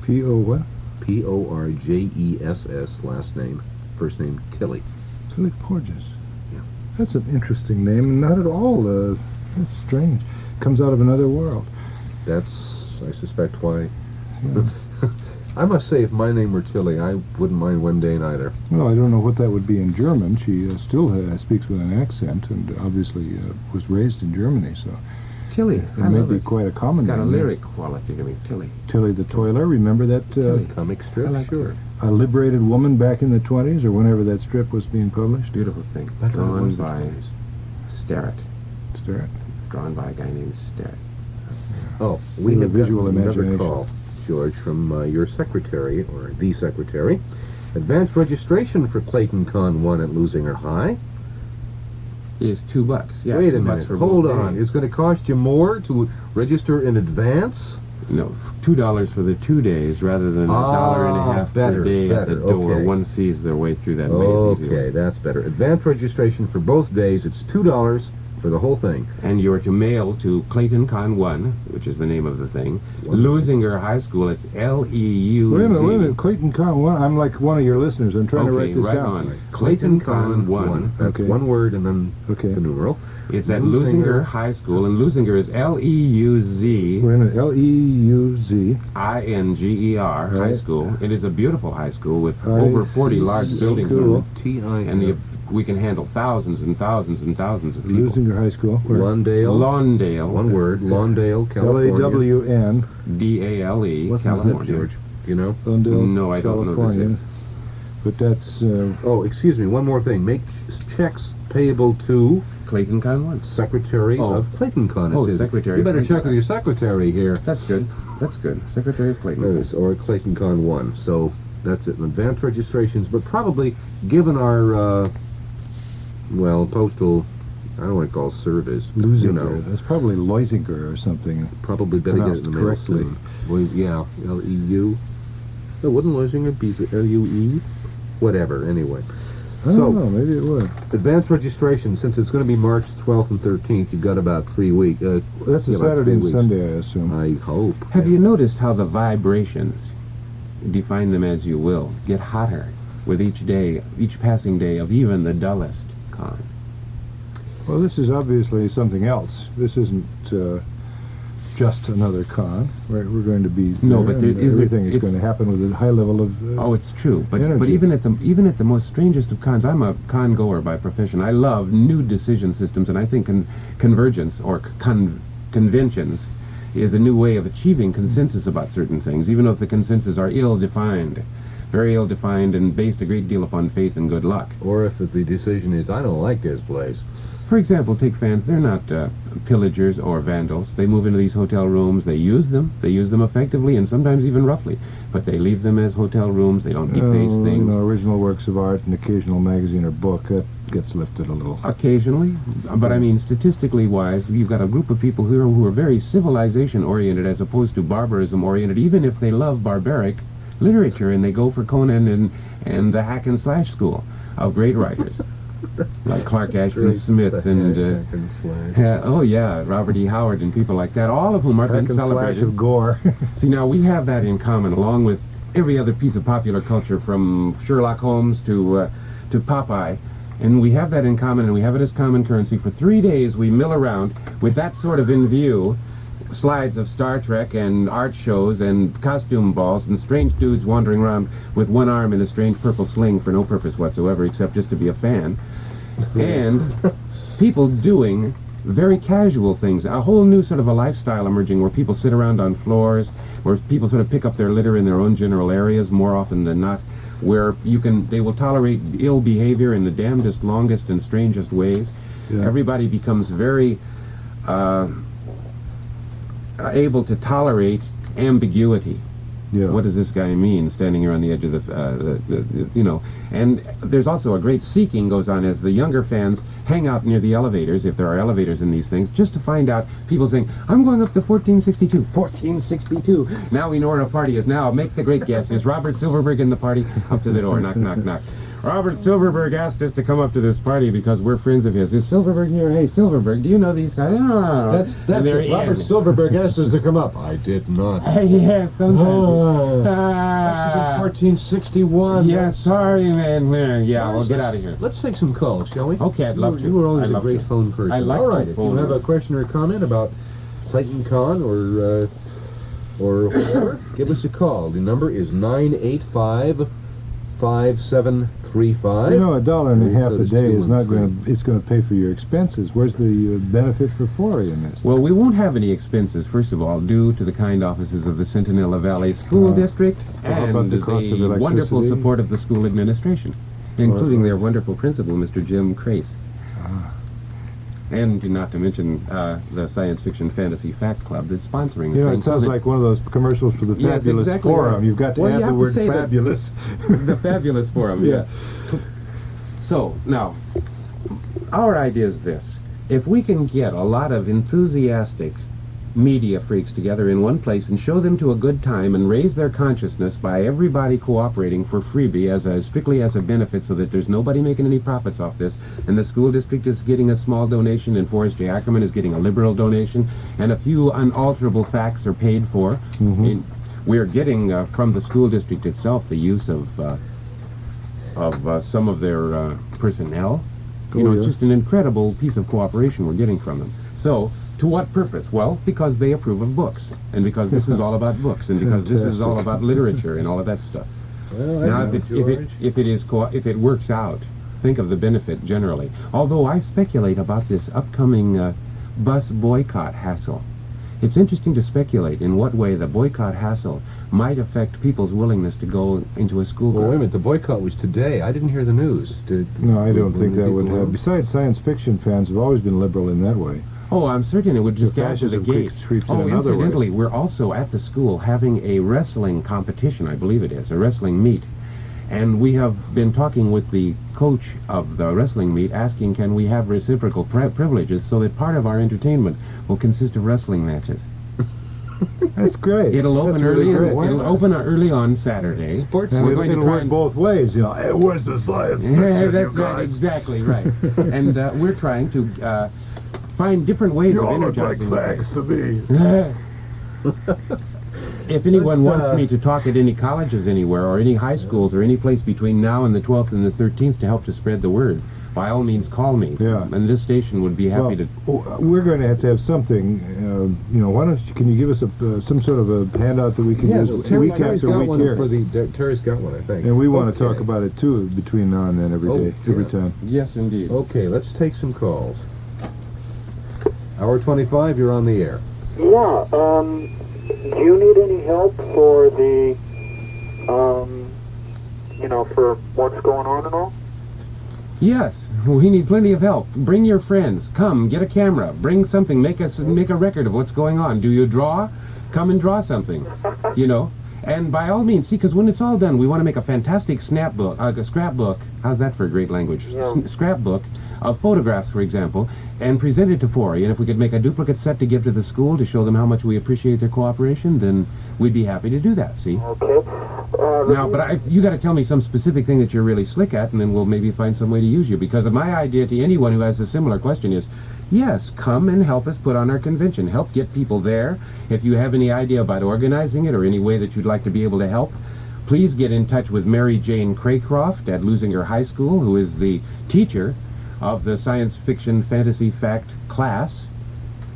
P.O. what? Porgess, last name. First name, Tillie. Tillie Porges. Yeah. That's an interesting name, and not at all, that's strange. Comes out of another world. That's, I suspect, why. Yeah. I must say, if my name were Tillie, I wouldn't mind Wendane either. Well, I don't know what that would be in German. She still speaks with an accent, and obviously was raised in Germany, so Tillie. it may be quite a common It's got a name. lyric quality to me, Tillie. Tillie the Toiler, remember that Comic strip, I like sure. a liberated woman back in the 20s, or whenever that strip was being published? Beautiful thing. Back when it Drawn was the by 20s. Starrett. Starrett. Drawn by a guy named Starrett. Oh, we With a have visual gotten another imagination. call, George, from your secretary, or the secretary. Advanced registration for Clayton Con 1 at Lusinger High. Is $2. Yeah, Wait a $2 minute, for hold both on. days. It's going to cost you more to register in advance? No, $2 for the 2 days rather than $1.50 better, per day at the better, door. okay. One sees their way through that maze easily. Okay, that's better. Advanced registration for both days, it's $2 for the whole thing. And you're to mail to Clayton Con 1, which is the name of the thing, Lusinger High School. It's L-E-U-Z. Wait a minute. Clayton Con 1, I'm like one of your listeners. I'm trying to write this right down. on. Clayton Con 1. That's Okay. one word and then Okay. the numeral. It's at Lusinger High School, and Lusinger is L-E-U-Z-I-N-G-E-R Wait a minute, L-E-U-Z. High Right. School. It is a beautiful high school with High over 40 large buildings Cool. on it. T-I-N. And we can handle thousands and thousands and thousands of people. Lusinger High School. Lawndale. Lawndale. One word. Lawndale, California. L-A-W-N. D-A-L-E, What's the California. zip, George? Do you know? Lawndale, No, I don't know the California. zip. But that's... Oh, excuse me, one more thing. Make checks payable to Clayton Con 1. Secretary Oh. of Clayton Con. Oh, It says. Secretary You better of check with your secretary here. That's good. That's good. Secretary of Clayton. Yes, or Clayton Con 1. So that's it. Advanced registrations, but probably given our, postal, I don't want to call it service. but, Lusinger. You know, That's probably Loisinger or something. probably better get it in the mail pronounced correctly. soon. Well, yeah, L-E-U. No, wouldn't Loisinger be L-U-E? Whatever, anyway. I don't So- know, maybe it would. Advanced registration, since it's going to be March 12th and 13th, you've got about 3 weeks. That's a yeah, about Saturday 3 and weeks. Sunday, I assume. I hope. Have you noticed how the vibrations, define them as you will, get hotter with each day, each passing day of even the dullest con? Well, this is obviously something else. This isn't just another con. We're going to be No, there, but there and is everything is it's- going to happen with a high level of Oh, it's true. But Energy. even at the most strangest of cons, I'm a con goer by profession. I love new decision systems, and I think convergence or conventions is a new way of achieving consensus about certain things, even if the consensus are ill-defined, very ill-defined, and based a great deal upon faith and good luck. Or if the decision is, I don't like this place. For example, take fans. They're not pillagers or vandals. They move into these hotel rooms. They use them effectively and sometimes even roughly. But they leave them as hotel rooms. They don't deface things. No, original works of art, an occasional magazine or book, that gets lifted a little. Occasionally, but I mean, statistically wise, you've got a group of people here who are very civilization-oriented as opposed to barbarism-oriented, even if they love barbaric literature, and they go for Conan and the hack and slash school of great writers. Like Clark Ashton Smith and Robert E. Howard and people like that, all of whom are Hack then and slash celebrated. of gore. See, now we have that in common, along with every other piece of popular culture, from Sherlock Holmes to Popeye, and we have that in common, and we have it as common currency. For 3 days, we mill around with that sort of in view, slides of Star Trek and art shows and costume balls and strange dudes wandering around with one arm in a strange purple sling for no purpose whatsoever except just to be a fan. And people doing very casual things, a whole new sort of a lifestyle emerging where people sit around on floors, where people sort of pick up their litter in their own general areas more often than not, where they will tolerate ill behavior in the damnedest, longest, and strangest ways. Yeah. Everybody becomes very able to tolerate ambiguity. Yeah. What does this guy mean standing here on the edge of the and there's also a great seeking goes on as the younger fans hang out near the elevators, if there are elevators in these things, just to find out people saying, I'm going up to 1462. 1462. Now we know where a party is. Now make the great guess. Is Robert Silverberg in the party? Up to the door. Knock, knock, knock. Robert Silverberg asked us to come up to this party because we're friends of his. Is Silverberg here? Hey, Silverberg, do you know these guys? Oh. That's it. Robert Silverberg asked us to come up. I did not. Yeah, sometimes. Oh. 1461. Yeah, sorry, man. Yeah, we'll get out of here. Let's take some calls, shall we? Okay, I'd love to. You were always I'd a love great to. phone person. I like All to right, if you phone. have a question or comment about Clayton Con or whatever, give us a call. The number is 985-5735. You know, $1.50 a day is not 213. going to. It's going to pay for your expenses. Where's the benefit for Florey in this? Well, we won't have any expenses, first of all, due to the kind offices of the Centinela Valley School District well, how and about the cost of wonderful electricity? support of the school administration, including their wonderful principal, Mr. Jim Crace. And not to mention the Science Fiction Fantasy Fact Club that's sponsoring the You know, thing. it sounds like one of those commercials for the Yes, Fabulous exactly Forum. right. You've got to Well, you add have the to word say that. fabulous. The Fabulous Forum, Yeah. yeah. So, now, our idea is this. If we can get a lot of enthusiastic media freaks together in one place and show them to a good time and raise their consciousness by everybody cooperating for freebie strictly as a benefit so that there's nobody making any profits off this, and the school district is getting a small donation and Forrest J. Ackerman is getting a liberal donation, and a few unalterable facts are paid for. We're getting from the school district itself the use of some of their personnel. It's just an incredible piece of cooperation we're getting from them. So, to what purpose? Well, because they approve of books, and because this is all about books, and because this is all about literature and all of that stuff. Well, Now, if it works out, think of the benefit generally. Although I speculate about this upcoming bus boycott hassle. It's interesting to speculate in what way the boycott hassle might affect people's willingness to go into a school. Well, wait a minute. The boycott was today. I didn't hear the news. No, I don't think that would people have. know? Besides, science fiction fans have always been liberal in that way. Oh, I'm certain it would just The add to the fascism gate. creeps in Oh, in other incidentally, ways. we're also at the school having a wrestling competition, I believe it is, a wrestling meet. And we have been talking with the coach of the wrestling meet, asking can we have reciprocal privileges so that part of our entertainment will consist of wrestling matches. That's great. It'll open That's really great. It'll open early on Saturday. Sports. And We're going to it'll try work and both ways, you know. Hey, where's the science fiction, Yeah, you that's right, guys? exactly right. And we're trying to find different ways You of all look like energizing the fags to me. If anyone wants me to talk at any colleges anywhere, or any high schools, or any place between now and the 12th and the 13th to help to spread the word, by all means call me. Yeah. And this station would be happy to... We're going to have something. Why don't you, can you give us some sort of a handout that we can Yes, use Terry- week Terry's after got week one here? for Terry's got one, I think. And we want to Okay. talk about it too between now and then, every day, every time. Yes, indeed. Okay, let's take some calls. Hour 25, you're on the air. Yeah, do you need any help for the, for what's going on and all? Yes, we need plenty of help. Bring your friends. Come, get a camera. Bring something. Make a record of what's going on. Do you draw? Come and draw something. And by all means, see, because when it's all done, we want to make a fantastic scrapbook. How's that for a great language? Yeah. Scrapbook of photographs, for example, and present it to Forey. And if we could make a duplicate set to give to the school to show them how much we appreciate their cooperation, then we'd be happy to do that, see? Okay. Now, but you got to tell me some specific thing that you're really slick at, and then we'll maybe find some way to use you. Because my idea to anyone who has a similar question is, yes, come and help us put on our convention. Help get people there. If you have any idea about organizing it or any way that you'd like to be able to help, please get in touch with Mary Jane Craycroft at Lusinger High School, who is the teacher of the Science Fiction Fantasy Fact class.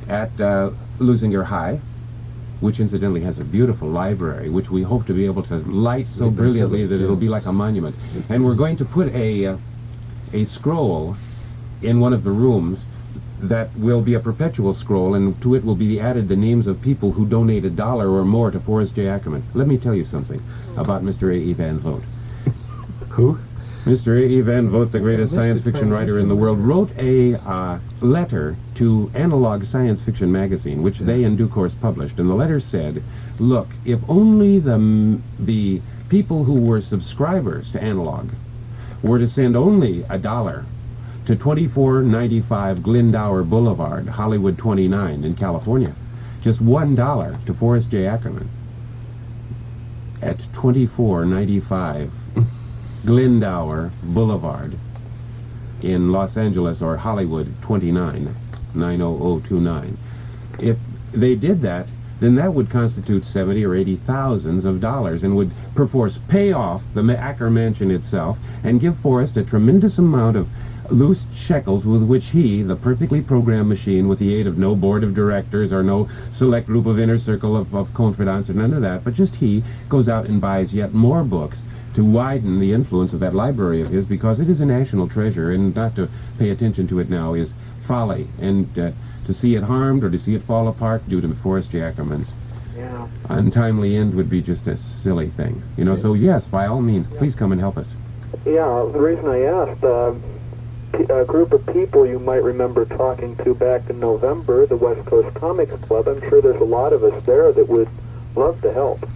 at Lusinger High, which incidentally has a beautiful library, which we hope to be able to light so brilliantly that it'll be like a monument. And we're going to put a scroll in one of the rooms that will be a perpetual scroll, and to it will be added the names of people who donate $1 or more to Forrest J. Ackerman. Let me tell you something about Mr. A.E. Van Vogt. Who? Mr. A.E. Van Vogt, the greatest science fiction writer in the world, wrote a letter to Analog Science Fiction magazine, which they in due course published. And the letter said, look, if only the people who were subscribers to Analog were to send only $1 to 2495 Glendower Boulevard, Hollywood 29 in California, just $1 to Forrest J. Ackerman at 2495 Glendower Boulevard in Los Angeles, or Hollywood 29, 90029. If they did that, then that would constitute 70 or 80 thousands of dollars and would perforce pay off the Acker Mansion itself and give Forrest a tremendous amount of loose shekels with which he, the perfectly programmed machine with the aid of no board of directors or no select group of inner circle of confidants or none of that, but just he goes out and buys yet more books to widen the influence of that library of his, because it is a national treasure, and not to pay attention to it now is folly, and to see it harmed or to see it fall apart due to Forrest J. Ackerman's untimely end would be just a silly thing. You know, so yes, by all means, please come and help us. Yeah, the reason I asked, a group of people you might remember talking to back in November, the West Coast Comics Club, I'm sure there's a lot of us there that would love to help.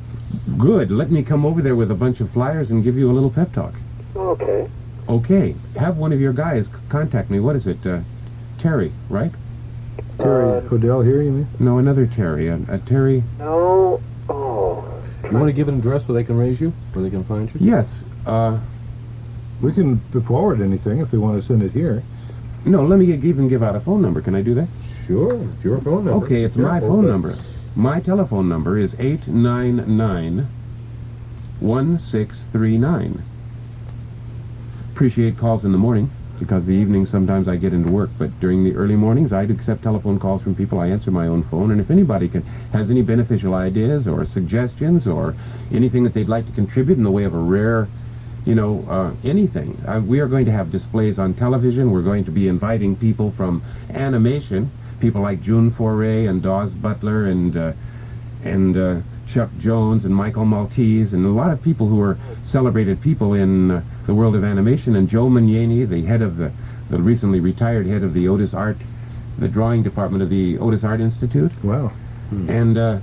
Good. Let me come over there with a bunch of flyers and give you a little pep talk. Okay. Okay. Have one of your guys contact me. What is it? Terry, right? Terry Hodel here, you mean? No, another Terry. Terry... No. Oh. You want to give an address where they can raise you? Where they can find you? Yes. We can forward anything if they want to send it here. No, let me even give out a phone number. Can I do that? Sure. It's your phone number. Okay, it's my phone number. My telephone number is 899-1639. Appreciate calls in the morning, because the evenings sometimes I get into work, but during the early mornings I'd accept telephone calls from people. I answer my own phone, and if anybody has any beneficial ideas or suggestions or anything that they'd like to contribute in the way of a rare, anything. We are going to have displays on television. We're going to be inviting people from animation, people like June Foray and Dawes Butler and Chuck Jones and Michael Maltese, and a lot of people who are celebrated people in the world of animation, and Joe Magnani, the head of the recently retired head of the Otis Art, the drawing department of the Otis Art Institute. Wow. And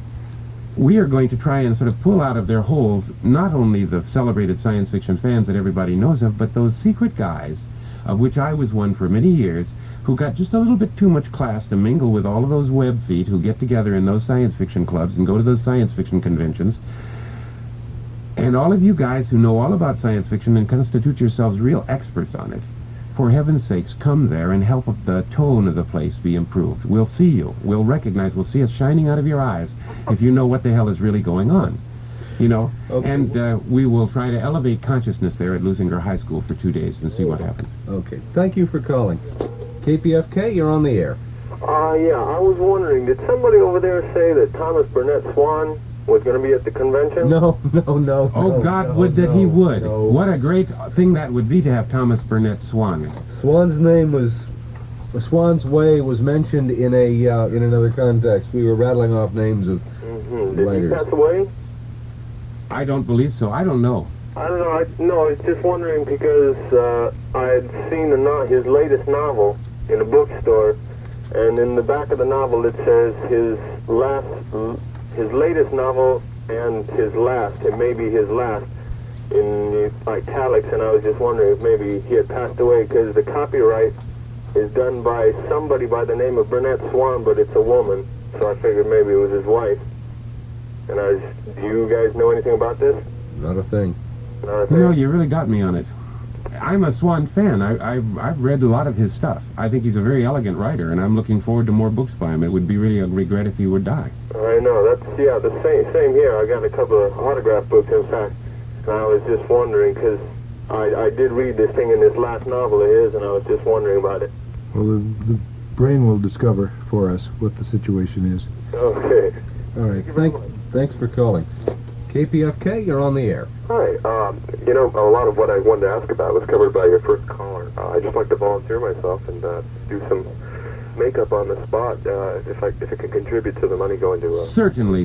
we are going to try and sort of pull out of their holes not only the celebrated science fiction fans that everybody knows of, but those secret guys, of which I was one for many years, who got just a little bit too much class to mingle with all of those web feet who get together in those science fiction clubs and go to those science fiction conventions. And all of you guys who know all about science fiction and constitute yourselves real experts on it, for heaven's sakes, come there and help the tone of the place be improved. We'll see you. We'll recognize, we'll see it shining out of your eyes if you know what the hell is really going on. Okay. And we will try to elevate consciousness there at Lusinger High School for 2 days and see what happens. Okay. Thank you for calling. KPFK, you're on the air. Yeah, I was wondering, did somebody over there say that Thomas Burnett Swan was going to be at the convention? No. Oh, God, would that he would. No. What a great thing that would be to have Thomas Burnett Swan. Swan's name was... Swan's Way was mentioned in in another context. We were rattling off names of writers. Did he pass away? I don't believe so. I don't know. I don't know. I was just wondering because I had seen his latest novel in a bookstore, and in the back of the novel it says his latest novel and his last, it may be his last, in italics, and I was just wondering if maybe he had passed away, because the copyright is done by somebody by the name of Burnett Swan, but it's a woman, so I figured maybe it was his wife. And do you guys know anything about this? Not a thing. No, you really got me on it. I'm a Swan fan. I've read a lot of his stuff. I think he's a very elegant writer, and I'm looking forward to more books by him. It would be really a regret if he would die. I know. That's the same here. I got a couple of autograph books, in fact, and I was just wondering because I did read this thing in this last novel of his, and I was just wondering about it. Well, the brain will discover for us what the situation is. Okay. All right. Thanks for calling. KPFK, you're on the air. Hi. You know, a lot of what I wanted to ask about was covered by your first caller. I'd just like to volunteer myself and do some makeup on the spot if it can contribute to the money going to... Certainly.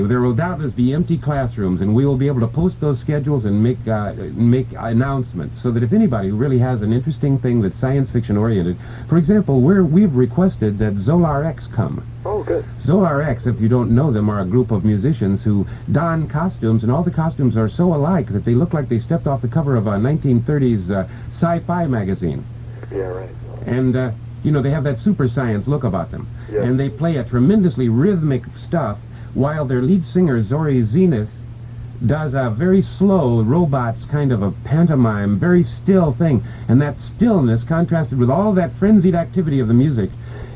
There will doubtless be empty classrooms, and we will be able to post those schedules and make announcements so that if anybody really has an interesting thing that's science fiction oriented, for example, we've requested that Zolar X come. Oh, good. Zolar X, if you don't know them, are a group of musicians who don costumes, and all the costumes are so alike that they look like they stepped off the cover of a 1930s sci-fi magazine. Yeah, right. And, you know, they have that super science look about them. Yeah. And they play a tremendously rhythmic stuff, while their lead singer, Zori Zenith, does a very slow robots kind of a pantomime, very still thing. And that stillness, contrasted with all that frenzied activity of the music,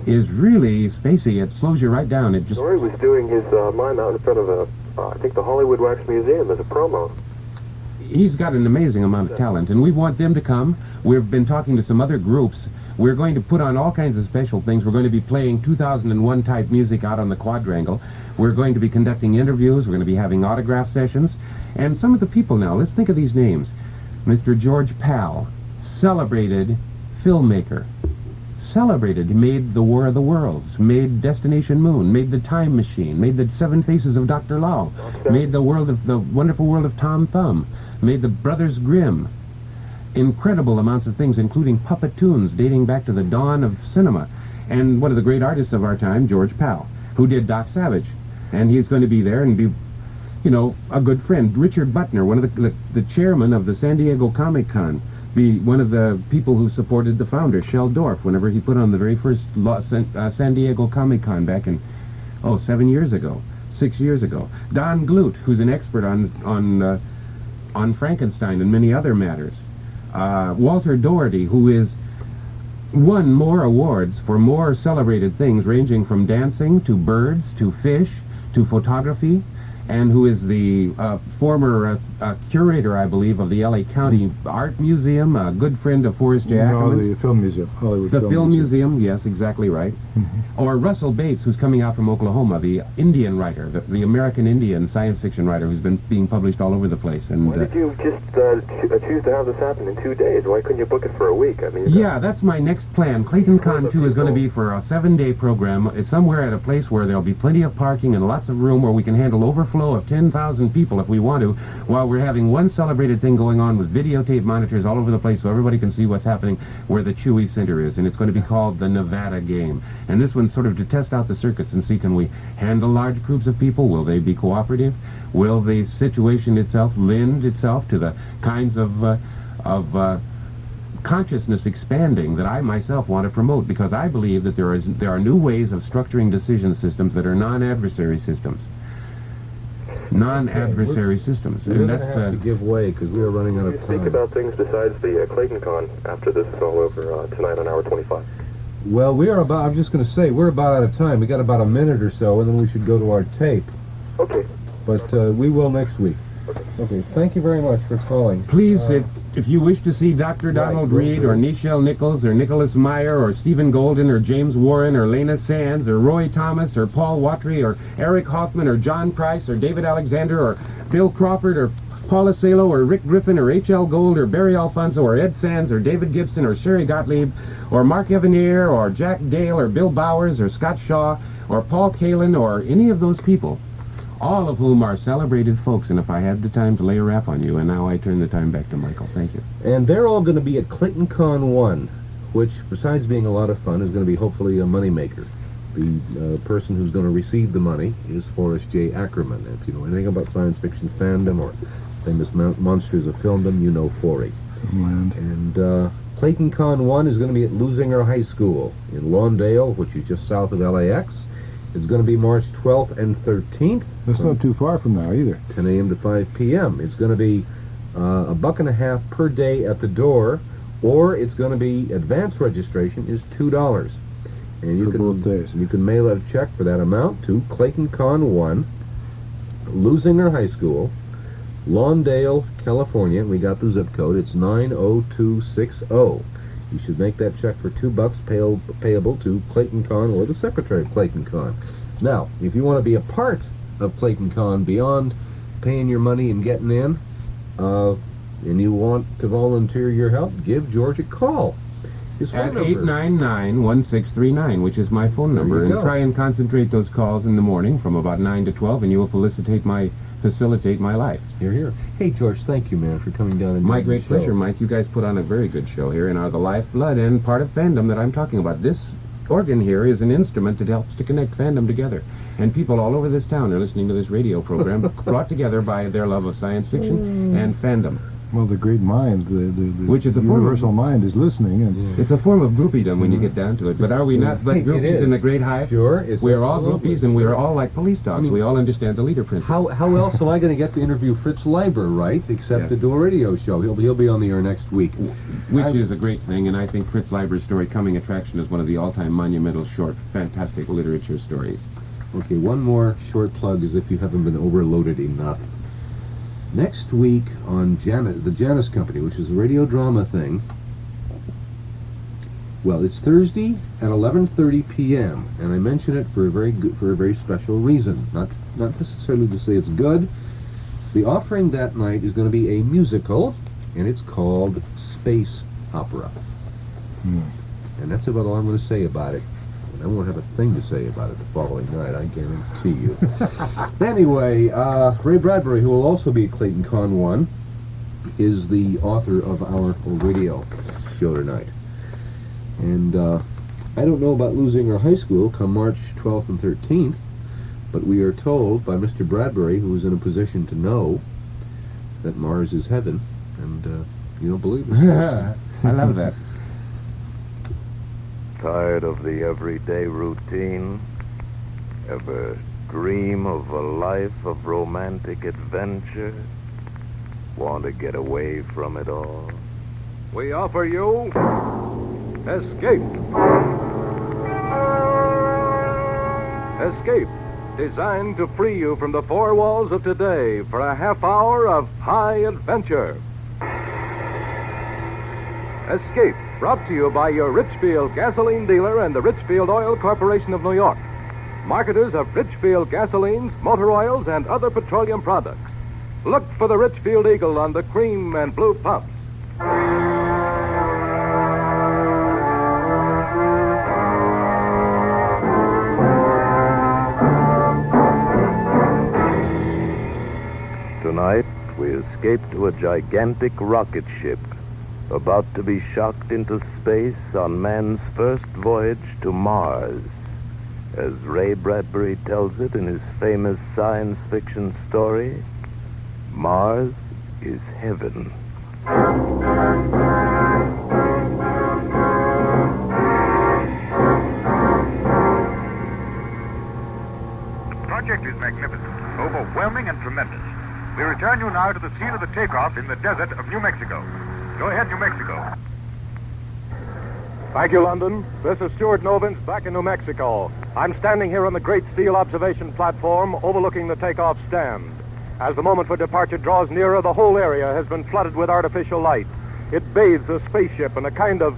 is really spacey. It slows you right down. It just... Zori was doing his mime out in front of I think the Hollywood Wax Museum as a promo. He's got an amazing amount of talent, and we want them to come. We've been talking to some other groups. We're going to put on all kinds of special things. We're going to be playing 2001 type music out on the quadrangle. We're going to be conducting interviews. We're going to be having autograph sessions. And some of the people now, let's think of these names. Mr. George Pal, celebrated filmmaker. Celebrated. He made The War of the Worlds, made Destination Moon, made The Time Machine, made The Seven Faces of Dr. Lao, made The Wonderful World of Tom Thumb, made The Brothers Grimm. Incredible amounts of things, including puppetoons dating back to the dawn of cinema. And one of the great artists of our time, George Pal, who did Doc Savage. And he's going to be there and be, you know, a good friend. Richard Butner, one of the chairman of the San Diego Comic Con, be one of the people who supported the founder, Shel Dorf, whenever he put on the very first San Diego Comic Con back in, 6 years ago. Don Glut, who's an expert on Frankenstein and many other matters. Walter Doherty, who is won more awards for more celebrated things, ranging from dancing to birds to fish to photography, and who is the former curator, I believe, of the LA County Art Museum, a good friend of Forrest J. Ackerman's. The Film Museum, Hollywood The Film Museum, yes, exactly right. Or Russell Bates, who's coming out from Oklahoma, the Indian writer, the American Indian science fiction writer who's been being published all over the place. And why did you just choose to have this happen in 2 days? Why couldn't you book it for a week? I mean, yeah, that's my next plan. Clayton Con 2 is going to be for a 7-day program. It's somewhere at a place where there'll be plenty of parking and lots of room where we can handle overflow of 10,000 people if we want to, while we're having one celebrated thing going on with videotape monitors all over the place so everybody can see what's happening where the Chewy Center is. And it's going to be called the Nevada Game. And this one's sort of to test out the circuits and see, can we handle large groups of people? Will they be cooperative? Will the situation itself lend itself to the kinds of consciousness expanding that I myself want to promote? Because I believe that there are new ways of structuring decision systems that are non-adversary systems. Non-adversary systems. We're And going to that's have to give way because we are running out of Speak time. about things besides the Clayton Con after this is all over tonight on hour 25. Well, I'm just going to say, we're about out of time. We got about a minute or so, and then we should go to our tape. Okay. But we will next week. Okay, thank you very much for calling. Please, if you wish to see Dr. Donald Reed or Nichelle Nichols or Nicholas Meyer or Stephen Golden or James Warren or Lena Sands or Roy Thomas or Paul Watry or Eric Hoffman or John Price or David Alexander or Bill Crawford or Paula Salo or Rick Griffin or H.L. Gold or Barry Alfonso or Ed Sands or David Gibson or Sherry Gottlieb or Mark Evanier or Jack Dale or Bill Bowers or Scott Shaw or Paul Kalin or any of those people, all of whom are celebrated folks. And if I had the time to lay a rap on you, and now I turn the time back to Michael. Thank you. And they're all going to be at Clayton Con 1, which, besides being a lot of fun, is going to be hopefully a moneymaker. The person who's going to receive the money is Forrest J. Ackerman. If you know anything about science fiction fandom or famous monsters of filmdom, you know Forry. And Clayton Con 1 is going to be at Lusinger High School in Lawndale, which is just south of LAX. It's going to be March 12th and 13th. That's not too far from now either. 10 a.m. to 5 p.m. It's going to be $1.50 per day at the door, or it's going to be advance registration is $2. And you For both days. You can mail out a check for that amount to Clayton Con 1, Lusinger High School, Lawndale, California. We got the zip code. It's 90260. You should make that check for $2 payable to Clayton Con or the secretary of Clayton Con. Now, if you want to be a part of Clayton Con beyond paying your money and getting in, and you want to volunteer your help, give George a call. His phone At number. 899-1639, which is my phone number. There you And go. try and concentrate those calls in the morning from about 9 to 12, and you will facilitate my life. Here, here. Hey, George, thank you, man, for coming down and My doing great the show. pleasure, Mike. You guys put on a very good show here and are the lifeblood and part of fandom that I'm talking about. This organ here is an instrument that helps to connect fandom together. And people all over this town are listening to this radio program brought together by their love of science fiction and fandom. Well, the great mind, the Which is a form of- universal mind is listening, and It's a form of groupiedom when you get down to it. But are we not but Hey, it groupies is. in the great hive? Sure. It's We are all absolutely- groupies and we are all like police dogs. We all understand the leader principle. How else am I going to get to interview Fritz Leiber, right? Except Yeah. to do a radio show. He'll be on the air next week. Which is a great thing, and I think Fritz Leiber's story, Coming Attraction, is one of the all-time monumental, short, fantastic literature stories. Okay, one more short plug as if you haven't been overloaded enough. Next week on the Janus Company, which is a radio drama thing, well, it's Thursday at 11:30 p.m. and I mention it for a very special reason. Not necessarily to say it's good. The offering that night is going to be a musical, and it's called Space Opera. And that's about all I'm going to say about it. And I won't have a thing to say about it the following night, I guarantee you. Anyway, Ray Bradbury, who will also be at Clayton Con 1, is the author of our radio show tonight. And I don't know about losing our high school come March 12th and 13th, but we are told by Mr. Bradbury, who is in a position to know, that Mars is heaven, and you don't believe it. I love that. Tired of the everyday routine? Ever dream of a life of romantic adventure? Want to get away from it all? We offer you Escape. Escape, designed to free you from the four walls of today for a half hour of high adventure. Escape, brought to you by your Richfield gasoline dealer and the Richfield Oil Corporation of New York, marketers of Richfield gasolines, motor oils, and other petroleum products. Look for the Richfield Eagle on the cream and blue pumps. Tonight, we escape to a gigantic rocket ship about to be shocked into space on man's first voyage to Mars. As Ray Bradbury tells it in his famous science fiction story, Mars is heaven. The project is magnificent, overwhelming, and tremendous. We return you now to the scene of the takeoff in the desert of New Mexico. Go ahead, New Mexico. Thank you, London. This is Stuart Novins back in New Mexico. I'm standing here on the great steel observation platform overlooking the takeoff stand. As the moment for departure draws nearer, the whole area has been flooded with artificial light. It bathes the spaceship in a kind of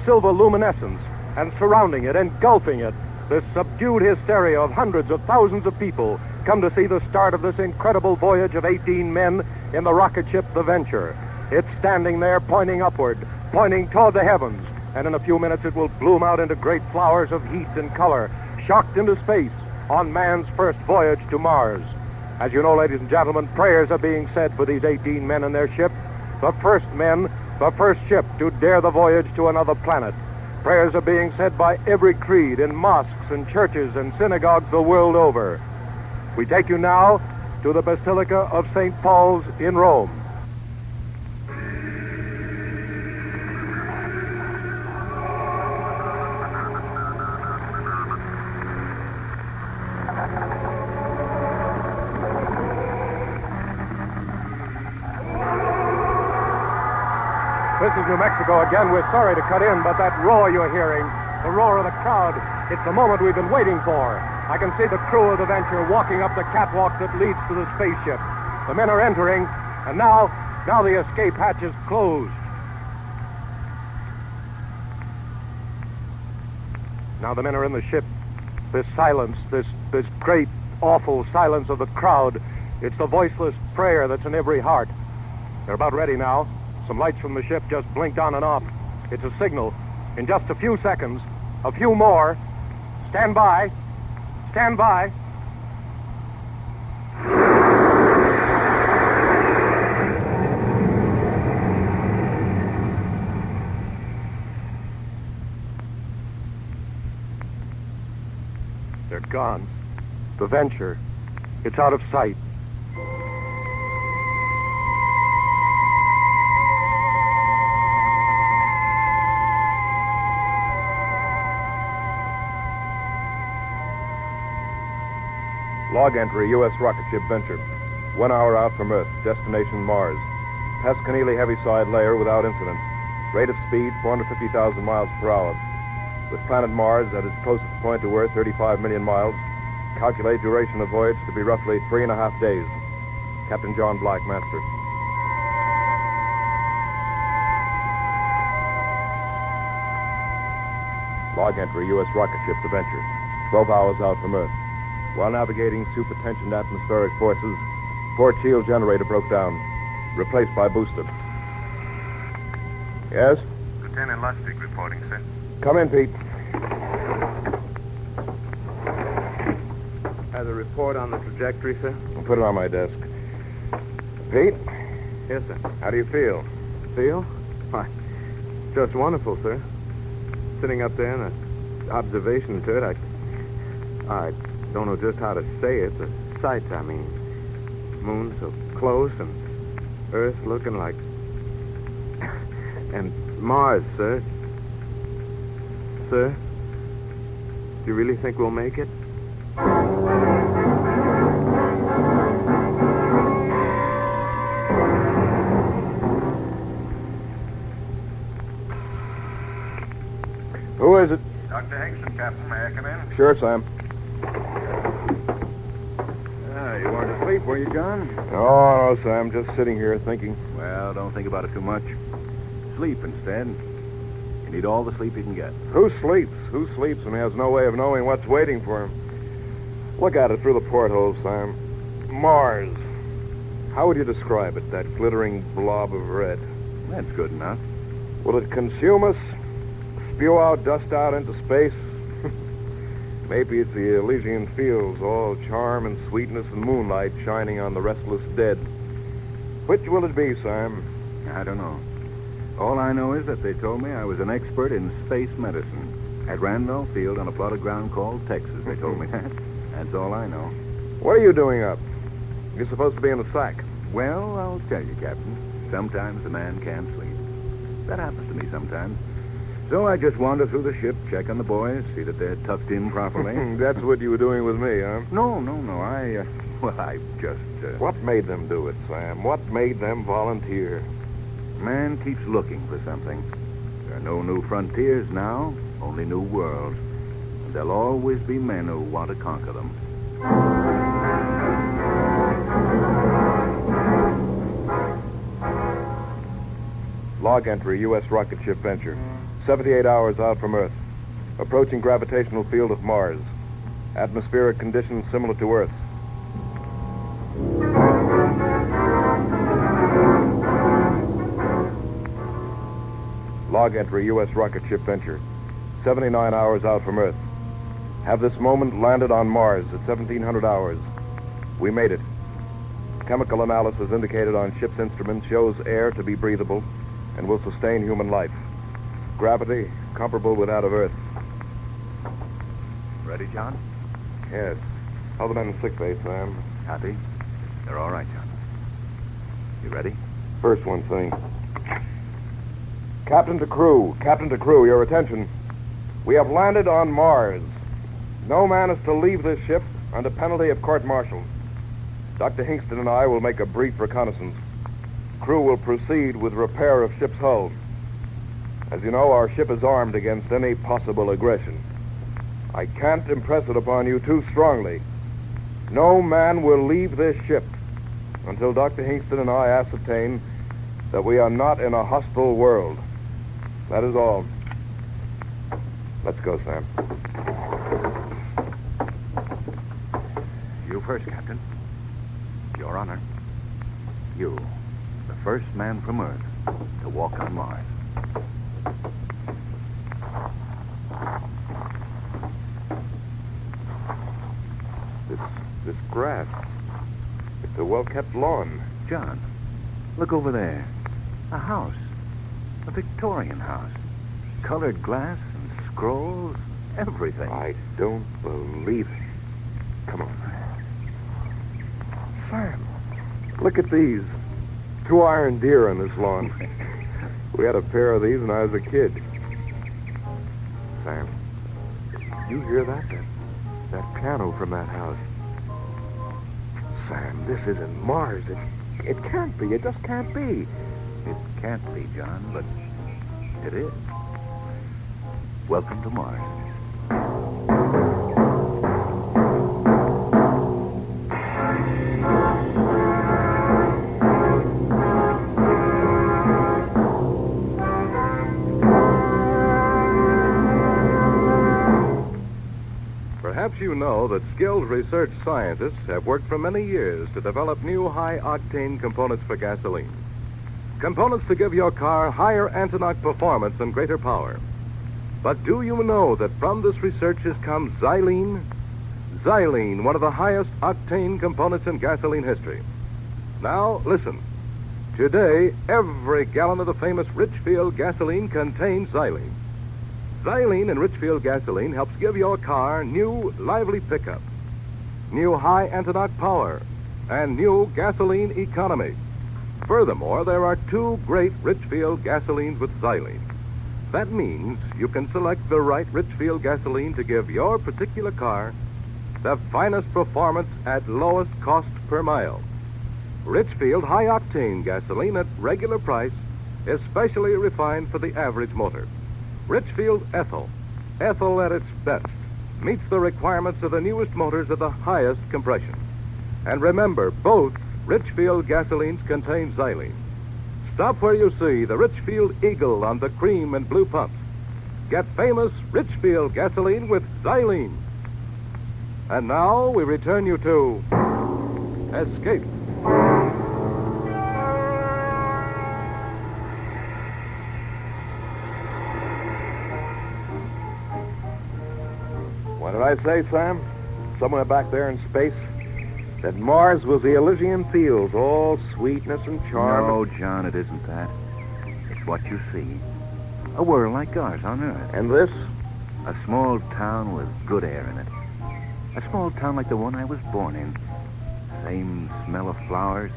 silver luminescence, and surrounding it, engulfing it, this subdued hysteria of hundreds of thousands of people come to see the start of this incredible voyage of 18 men in the rocket ship The Venture. It's standing there pointing upward, pointing toward the heavens, and in a few minutes it will bloom out into great flowers of heat and color, shocked into space on man's first voyage to Mars. As you know, ladies and gentlemen, prayers are being said for these 18 men and their ship, the first men, the first ship to dare the voyage to another planet. Prayers are being said by every creed in mosques and churches and synagogues the world over. We take you now to the Basilica of St. Paul's in Rome. This is New Mexico again. We're sorry to cut in, but that roar you're hearing, the roar of the crowd, it's the moment we've been waiting for. I can see the crew of the Venture walking up the catwalk that leads to the spaceship. The men are entering, and now the escape hatch is closed. Now the men are in the ship. This silence, this great, awful silence of the crowd, it's the voiceless prayer that's in every heart. They're about ready now. Some lights from the ship just blinked on and off. It's a signal. In just a few seconds, a few more. Stand by. Stand by. They're gone. The Venture. It's out of sight. Log entry, U.S. rocket ship Venture. 1 hour out from Earth. Destination Mars. Past Keneally Heaviside layer without incident. Rate of speed, 450,000 miles per hour. With planet Mars at its closest point to Earth, 35 million miles. Calculate duration of voyage to be roughly 3.5 days. Captain John Black, Master. Log entry, U.S. rocket ship The Venture. 12 hours out from Earth. While navigating supertensioned atmospheric forces, port shield generator broke down. Replaced by booster. Yes? Lieutenant Lustig reporting, sir. Come in, Pete. Has a report on the trajectory, sir? I'll put it on my desk. Pete? Yes, sir. How do you feel? Feel? Why, just wonderful, sir. Sitting up there in the observation turret, I don't know just how to say it. The sights, I mean. Moon so close and Earth looking like... and Mars, sir. Sir? Do you really think we'll make it? Who is it? Dr. Hinkson, Captain. May I come in? Sure, Sam. You weren't asleep, were you, John? No, Sam. Just sitting here thinking. Well, don't think about it too much. Sleep instead. You need all the sleep you can get. Who sleeps? Who sleeps and has no way of knowing what's waiting for him? Look at it through the porthole, Sam. Mars. How would you describe it, that glittering blob of red? That's good enough. Will it consume us? Spew out dust out into space? Maybe it's the Elysian fields, all charm and sweetness and moonlight shining on the restless dead. Which will it be, Sam? I don't know. All I know is that they told me I was an expert in space medicine. At Randolph Field on a plot of ground called Texas, they told me that. That's all I know. What are you doing up? You're supposed to be in the sack. Well, I'll tell you, Captain. Sometimes a man can't sleep. That happens to me sometimes. So I just wander through the ship, check on the boys, see that they're tucked in properly. That's what you were doing with me, huh? No. I just... What made them do it, Sam? What made them volunteer? Man keeps looking for something. There are no new frontiers now, only new worlds. And there'll always be men who want to conquer them. Log entry, U.S. rocket ship Venture. 78 hours out from Earth. Approaching gravitational field of Mars. Atmospheric conditions similar to Earth's. Log entry, U.S. rocket ship Venture. 79 hours out from Earth. Have this moment landed on Mars at 1700 hours. We made it. Chemical analysis indicated on ship's instruments shows air to be breathable and will sustain human life. Gravity comparable with that of Earth. Ready, John? Yes. How the men in sick bay, Sam? Happy? They're all right, John. You ready? First one thing. Captain to crew, your attention. We have landed on Mars. No man is to leave this ship under penalty of court-martial. Dr. Hingston and I will make a brief reconnaissance. Crew will proceed with repair of ship's hull. As you know, our ship is armed against any possible aggression. I can't impress it upon you too strongly. No man will leave this ship until Dr. Hingston and I ascertain that we are not in a hostile world. That is all. Let's go, Sam. You first, Captain. Your honor. You, the first man from Earth to walk on Mars. This grass. It's a well-kept lawn. John, look over there. A house. A Victorian house. Colored glass and scrolls, everything. I don't believe it. Come on. Sam, look at these. 2 iron deer on this lawn. We had a pair of these when I was a kid. Sam, you hear that? That piano from that house. Sam, this isn't Mars. It can't be. It just can't be. It can't be, John, but it is. Welcome to Mars. Perhaps you know that skilled research scientists have worked for many years to develop new high-octane components for gasoline. Components to give your car higher anti-knock performance and greater power. But do you know that from this research has come xylene? Xylene, one of the highest octane components in gasoline history. Now, listen. Today, every gallon of the famous Richfield gasoline contains xylene. Xylene in Richfield gasoline helps give your car new, lively pickup, new high anti-knock power, and new gasoline economy. Furthermore, there are 2 great Richfield gasolines with xylene. That means you can select the right Richfield gasoline to give your particular car the finest performance at lowest cost per mile. Richfield high-octane gasoline at regular price is specially refined for the average motor. Richfield ethyl, ethyl at its best, meets the requirements of the newest motors at the highest compression. And remember, both Richfield gasolines contain xylene. Stop where you see the Richfield Eagle on the cream and blue pumps. Get famous Richfield gasoline with xylene. And now we return you to Escape. What did I say, Sam? Somewhere back there in space? That Mars was the Elysian fields, all sweetness and charm. No, John, it isn't that. It's what you see. A world like ours on Earth. And this? A small town with good air in it. A small town like the one I was born in. Same smell of flowers,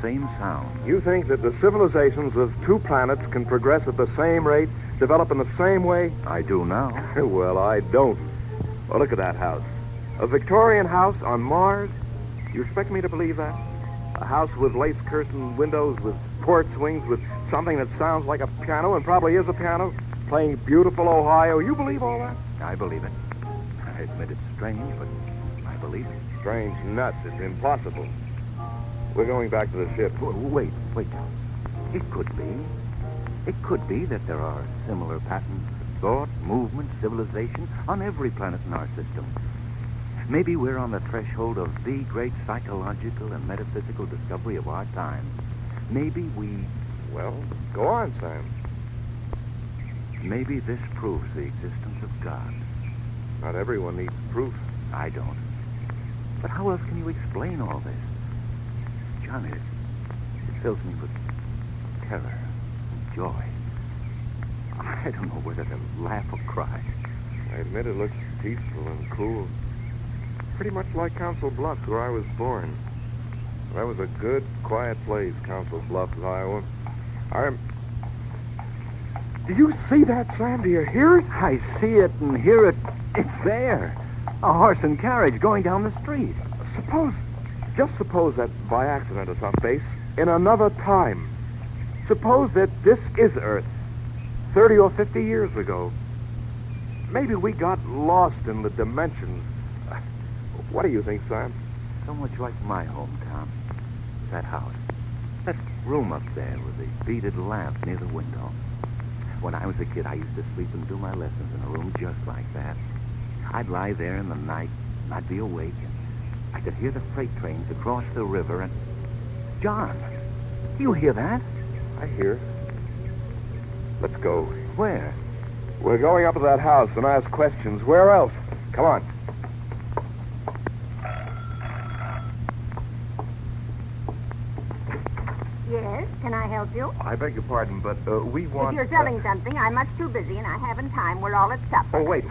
same sound. You think that the civilizations of 2 planets can progress at the same rate, develop in the same way? I do now. Well, I don't. Well, look at that house. A Victorian house on Mars? You expect me to believe that? A house with lace-curtained windows, with port swings, with something that sounds like a piano and probably is a piano, playing beautiful Ohio. You believe all that? I believe it. I admit it's strange, but I believe it. Strange nuts. It's impossible. We're going back to the ship. Wait, John. It could be. It could be that there are similar patterns of thought, movement, civilization on every planet in our system. Maybe we're on the threshold of the great psychological and metaphysical discovery of our time. Maybe we... Well, go on, Sam. Maybe this proves the existence of God. Not everyone needs proof. I don't. But how else can you explain all this? John, it fills me with terror and joy. I don't know whether to laugh or cry. I admit it looks peaceful and cool. Pretty much like Council Bluffs, where I was born. That was a good, quiet place, Council Bluffs, Iowa. Do you see that, Sam? Do you hear it? I see it and hear it. It's there. A horse and carriage going down the street. Just suppose that by accident or some space, in another time. Suppose that this is Earth, 30 or 50 years ago. Maybe we got lost in the dimensions. What do you think, Sam? So much like my hometown. That house. That room up there with the beaded lamp near the window. When I was a kid, I used to sleep and do my lessons in a room just like that. I'd lie there in the night, and I'd be awake, and I could hear the freight trains across the river, and... John, do you hear that? I hear. Let's go. Where? We're going up to that house and ask questions. Where else? Come on. Yes, can I help you? I beg your pardon, but we want... If you're selling something, I'm much too busy and I haven't time. We're all at supper. Oh, wait,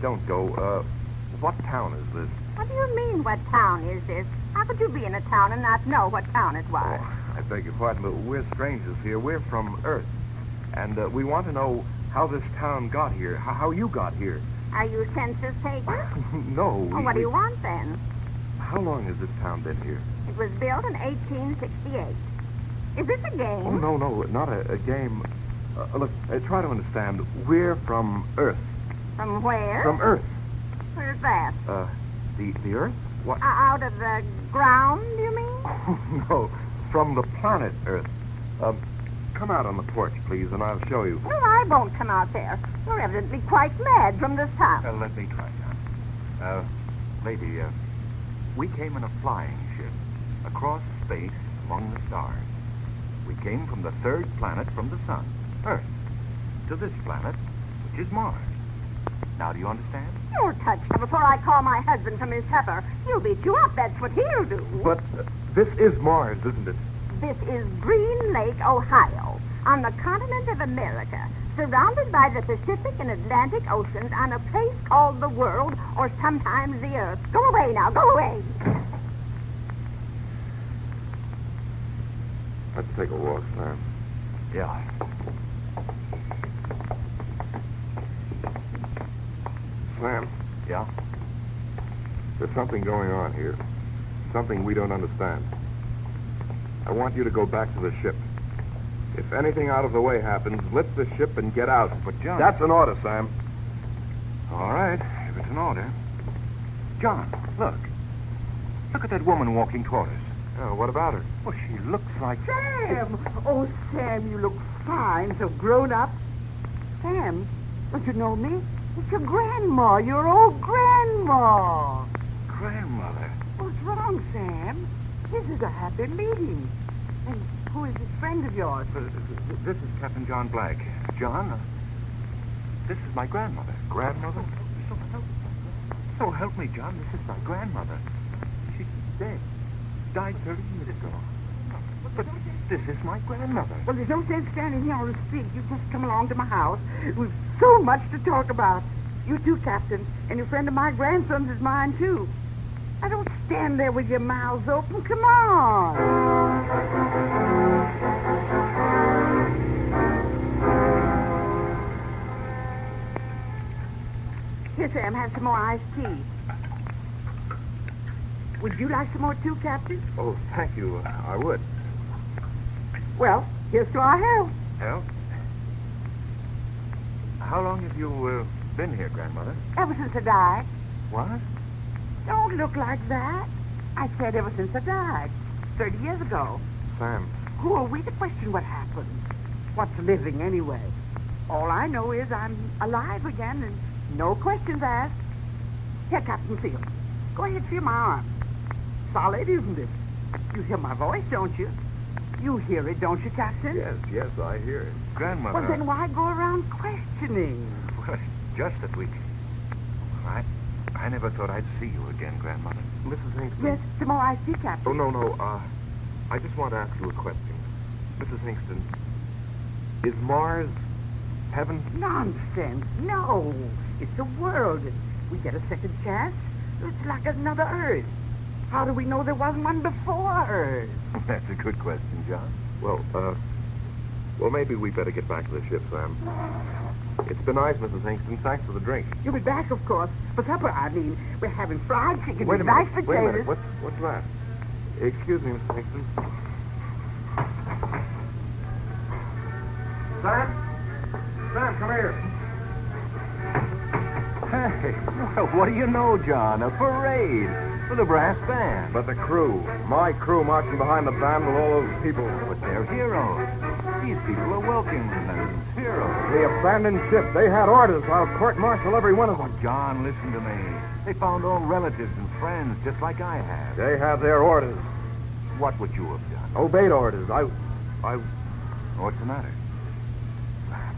don't go. What town is this? What do you mean, what town is this? How could you be in a town and not know what town it was? Oh, I beg your pardon, but we're strangers here. We're from Earth. And we want to know how this town got here, how you got here. Are you census takers? No. Oh, what do you want then? How long has this town been here? It was built in 1868. Is this a game? Oh, no, not a game. Look, try to understand. We're from Earth. From where? From Earth. Where's that? The Earth? What? Out of the ground, you mean? No, from the planet Earth. Come out on the porch, please, and I'll show you. No, I won't come out there. You're evidently quite mad from this top. Let me try, John. Lady, we came in a flying ship across space among the stars. We came from the third planet from the sun, Earth, to this planet, which is Mars. Now, do you understand? You're touched before I call my husband from his supper. He'll beat you up, that's what he'll do. But this is Mars, isn't it? This is Green Lake, Ohio, on the continent of America, surrounded by the Pacific and Atlantic Oceans on a place called the world, or sometimes the Earth. Go away now, go away. Let's take a walk, Sam. Yeah. Sam. Yeah? There's something going on here. Something we don't understand. I want you to go back to the ship. If anything out of the way happens, lift the ship and get out. But, John... That's an order, Sam. All right, if it's an order. John, look. Look at that woman walking toward us. Oh, what about her? Well, she looks like... Sam! Oh, Sam, you look fine, so grown up. Sam, don't you know me? It's your grandma, your old grandma. Grandmother? What's wrong, Sam? This is a happy meeting. And who is this friend of yours? This is Captain John Black. John, this is my grandmother. Grandmother? So help me, John. This is my grandmother. She's dead. Died 30 years ago. But this is my grandmother. Well, there's no sense standing here on the street. You just come along to my house. We've so much to talk about. You too, Captain. And your friend of my grandson's is mine, too. Now, don't stand there with your mouths open. Come on. Here, Sam, have some more iced tea. Would you like some more, too, Captain? Oh, thank you. I would. Well, here's to our health. Health? How long have you been here, Grandmother? Ever since I died. What? Don't look like that. I said ever since I died. 30 years ago. Sam. Who are we to question what happened? What's living, anyway? All I know is I'm alive again and no questions asked. Here, Captain, feel. Go ahead, feel my arm. Solid, isn't it? You hear my voice, don't you? You hear it, don't you, Captain? Yes, I hear it. Grandmother... Well, then why go around questioning? Well, it's just that we... I never thought I'd see you again, Grandmother. Mrs. Hingston? Yes, some more iced tea, Captain. Oh, no. I just want to ask you a question. Mrs. Hingston, is Mars heaven? Nonsense. No. It's a world. We get a second chance. It's like another Earth. How do we know there wasn't one before Earth? That's a good question, John. Well, maybe we better get back to the ship, Sam. It's been nice, Mrs. Hingston. Thanks for the drink. You'll be back, of course. For supper, I mean. We're having fried chicken Wait a with minute. mashed potatoes. Wait a minute. What's that? Excuse me, Mrs. Hingston. Sam, come here. Hey, well, what do you know, John? A parade with a brass band. But the crew. My crew marching behind the band with all those people. But they're heroes. These people are welcomed and Gerrold? The abandoned ship. They had orders. I'll court-martial every one of them. Oh, John, listen to me. They found old relatives and friends, just like I have. They have their orders. What would you have done? Obeyed orders. What's the matter? Sam,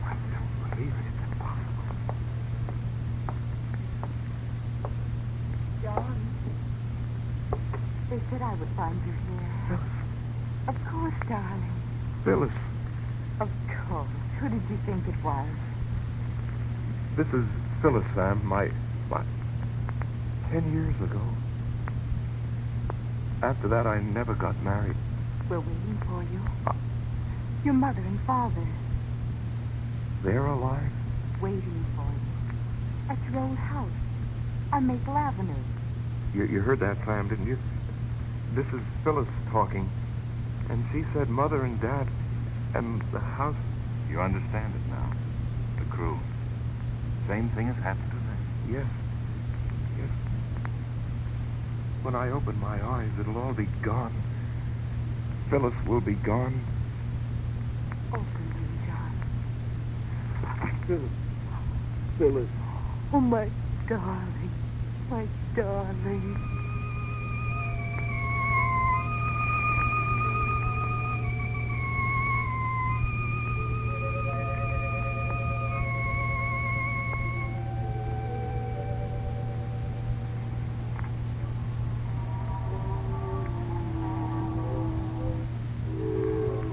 I don't believe it. It's impossible. John, they said I would find you here. Of course, darling. Phyllis, Of course. Who did you think it was? this is Phyllis, Sam. My 10 years ago. After that, I never got married. We're waiting for you. Your mother and father They're alive? waiting for you. At your old house on Maple Avenue. You heard that, Sam, didn't you? This is Phyllis talking. And she said Mother and Dad and the house... You understand it now. The crew. Same thing has happened to them. Yes. Yes. When I open my eyes, it'll all be gone. Phyllis will be gone. Open them, John. Phyllis. Oh, my darling. My darling.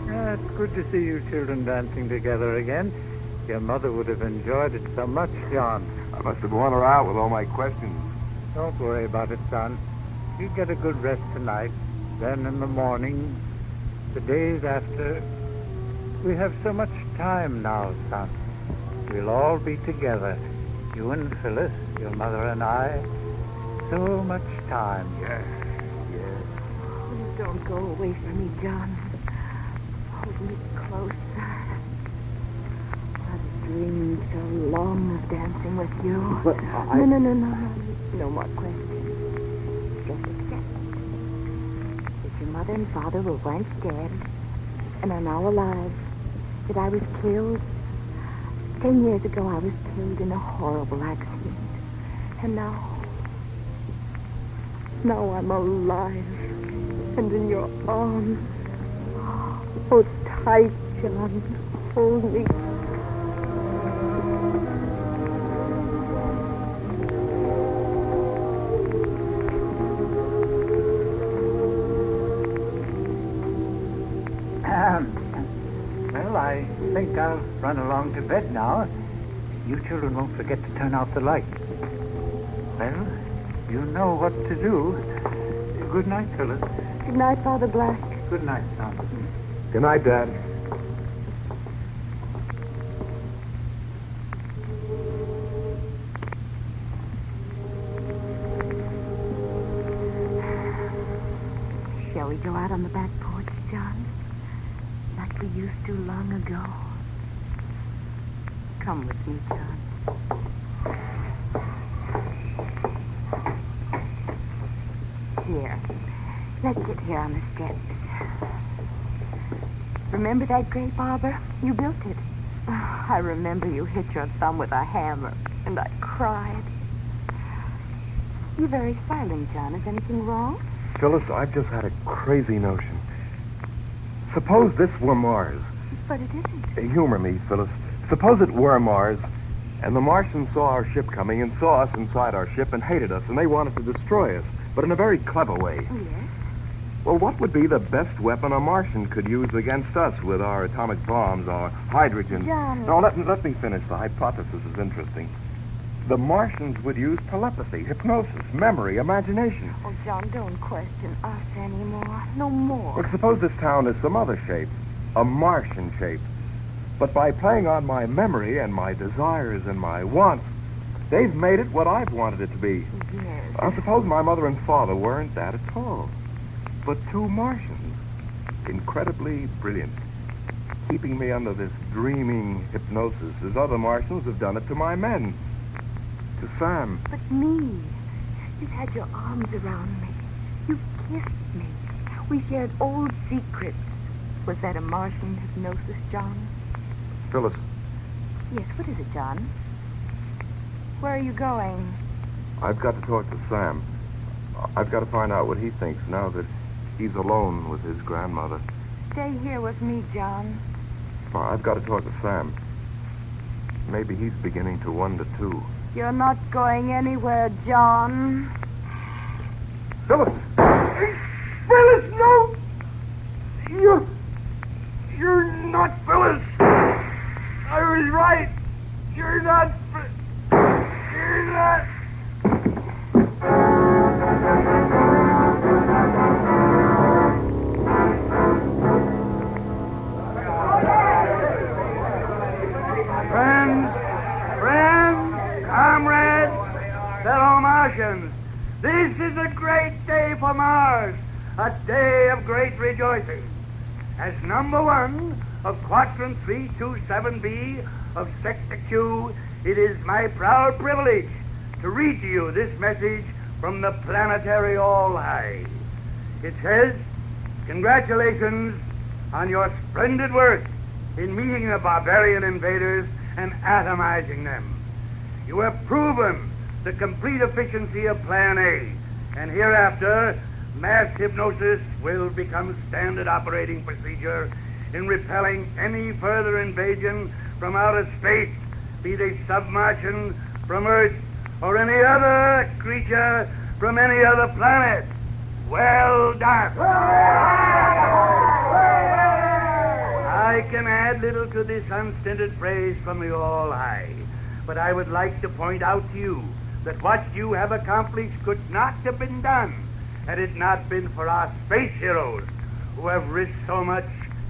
It's good to see you children dancing together again. Your mother would have enjoyed it so much, John. I must have worn her out with all my questions. Don't worry about it, son. You get a good rest tonight. Then in the morning, the days after, we have so much time now, son. We'll all be together. You and Phyllis, your mother and I. So much time. Yes. Please don't go away from me, John. Hold me closer. I've dreamed so long of dancing with you. But No. No more questions. Just accept that your mother and father were once dead and are now alive. That I was killed. 10 years ago, I was killed in a horrible accident. And now I'm alive and in your arms. Hold tight, John. Hold me. Well, I think I'll run along to bed now. You children won't forget to turn out the light. Well, you know what to do. Good night, Phyllis. Good night, Father Black. Good night, son. Good night, Dad. Shall we go out on the back porch, John? Like we used to long ago. Come with me, John. Here. Let's sit here on the steps. Remember that grape arbor? You built it. I remember you hit your thumb with a hammer, and I cried. You're very silent, John. Is anything wrong? Phyllis, I've just had a crazy notion. Suppose this were Mars. But it isn't. Humor me, Phyllis. Suppose it were Mars, and the Martians saw our ship coming and saw us inside our ship and hated us, and they wanted to destroy us, but in a very clever way. Oh, yes? Well, what would be the best weapon a Martian could use against us with our atomic bombs, our hydrogen? John. No, let me finish. The hypothesis is interesting. The Martians would use telepathy, hypnosis, memory, imagination. Oh, John, don't question us anymore. No more. Well, suppose this town is some other shape, a Martian shape. But by playing on my memory and my desires and my wants, they've made it what I've wanted it to be. Yes. I suppose my mother and father weren't that at all. But two Martians, incredibly brilliant, keeping me under this dreaming hypnosis as other Martians have done it to my men. To Sam. But me. You've had your arms around me. You've kissed me. We shared old secrets. Was that a Martian hypnosis, John? Phyllis, Yes, what is it, John? Where are you going? I've got to talk to Sam. I've got to find out what he thinks now that he's alone with his grandmother. Stay here with me, John. I've got to talk to Sam. Maybe he's beginning to wonder, too. You're not going anywhere, John. Phyllis! Phyllis, no! You're not Phyllis! I was right! You're not... You're not... Friends, comrades, fellow Martians, this is a great day for Mars, a day of great rejoicing. As number one of Quadrant 327B of Sector Q, it is my proud privilege to read to you this message from the planetary All-High. It says, congratulations on your splendid work in meeting the barbarian invaders and atomizing them. You have proven the complete efficiency of Plan A, and hereafter, mass hypnosis will become standard operating procedure in repelling any further invasion from outer space, be they sub-Martian, from Earth, or any other creature from any other planet. Well done. I can add little to this unstinted praise from the All-High, but I would like to point out to you that what you have accomplished could not have been done had it not been for our space heroes who have risked so much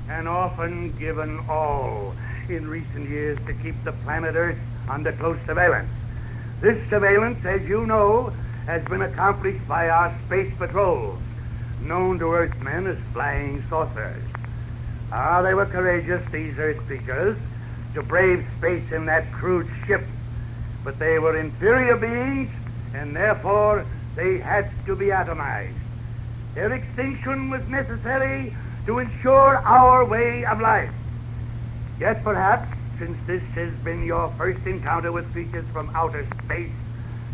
and often given all in recent years to keep the planet Earth under close surveillance. This surveillance, as you know, has been accomplished by our space patrols, known to Earthmen as flying saucers. They were courageous, these Earth creatures, to brave space in that crude ship, but they were inferior beings, and therefore they had to be atomized. Their extinction was necessary to ensure our way of life. Yet perhaps, since this has been your first encounter with creatures from outer space,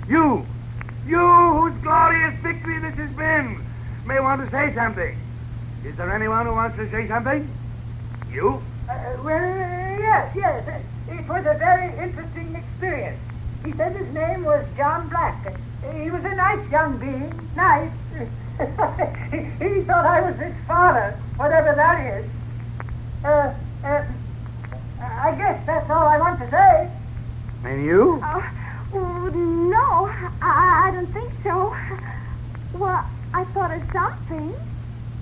you whose glorious victory this has been, may want to say something. Is there anyone who wants to say something? You? Yes. It was a very interesting experience. He said his name was John Black. He was a nice young being. Nice. He thought I was his father, whatever that is. I guess that's all I want to say. And you? No, I don't think so. Well, I thought of something,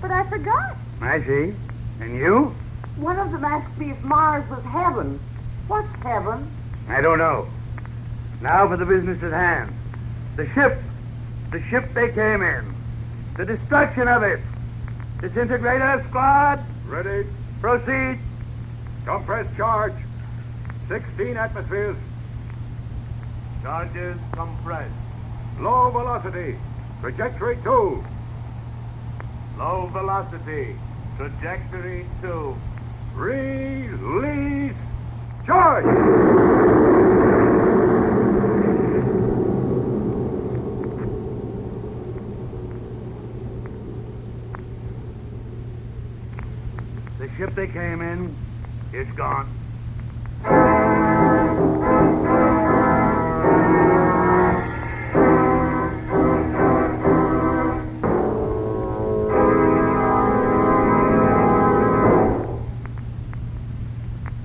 but I forgot. I see. And you? One of them asked me if Mars was heaven. What's heaven? I don't know. Now for the business at hand. The ship they came in. The destruction of it. Disintegrator squad. Ready. Proceed. Compress charge. 16 atmospheres. Charges compressed. Low velocity. Trajectory 2. Low velocity. Trajectory 2. Release. Charge! The ship they came in is gone.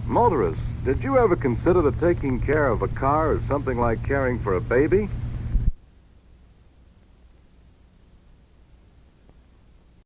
Motorists, did you ever consider that taking care of a car is something like caring for a baby?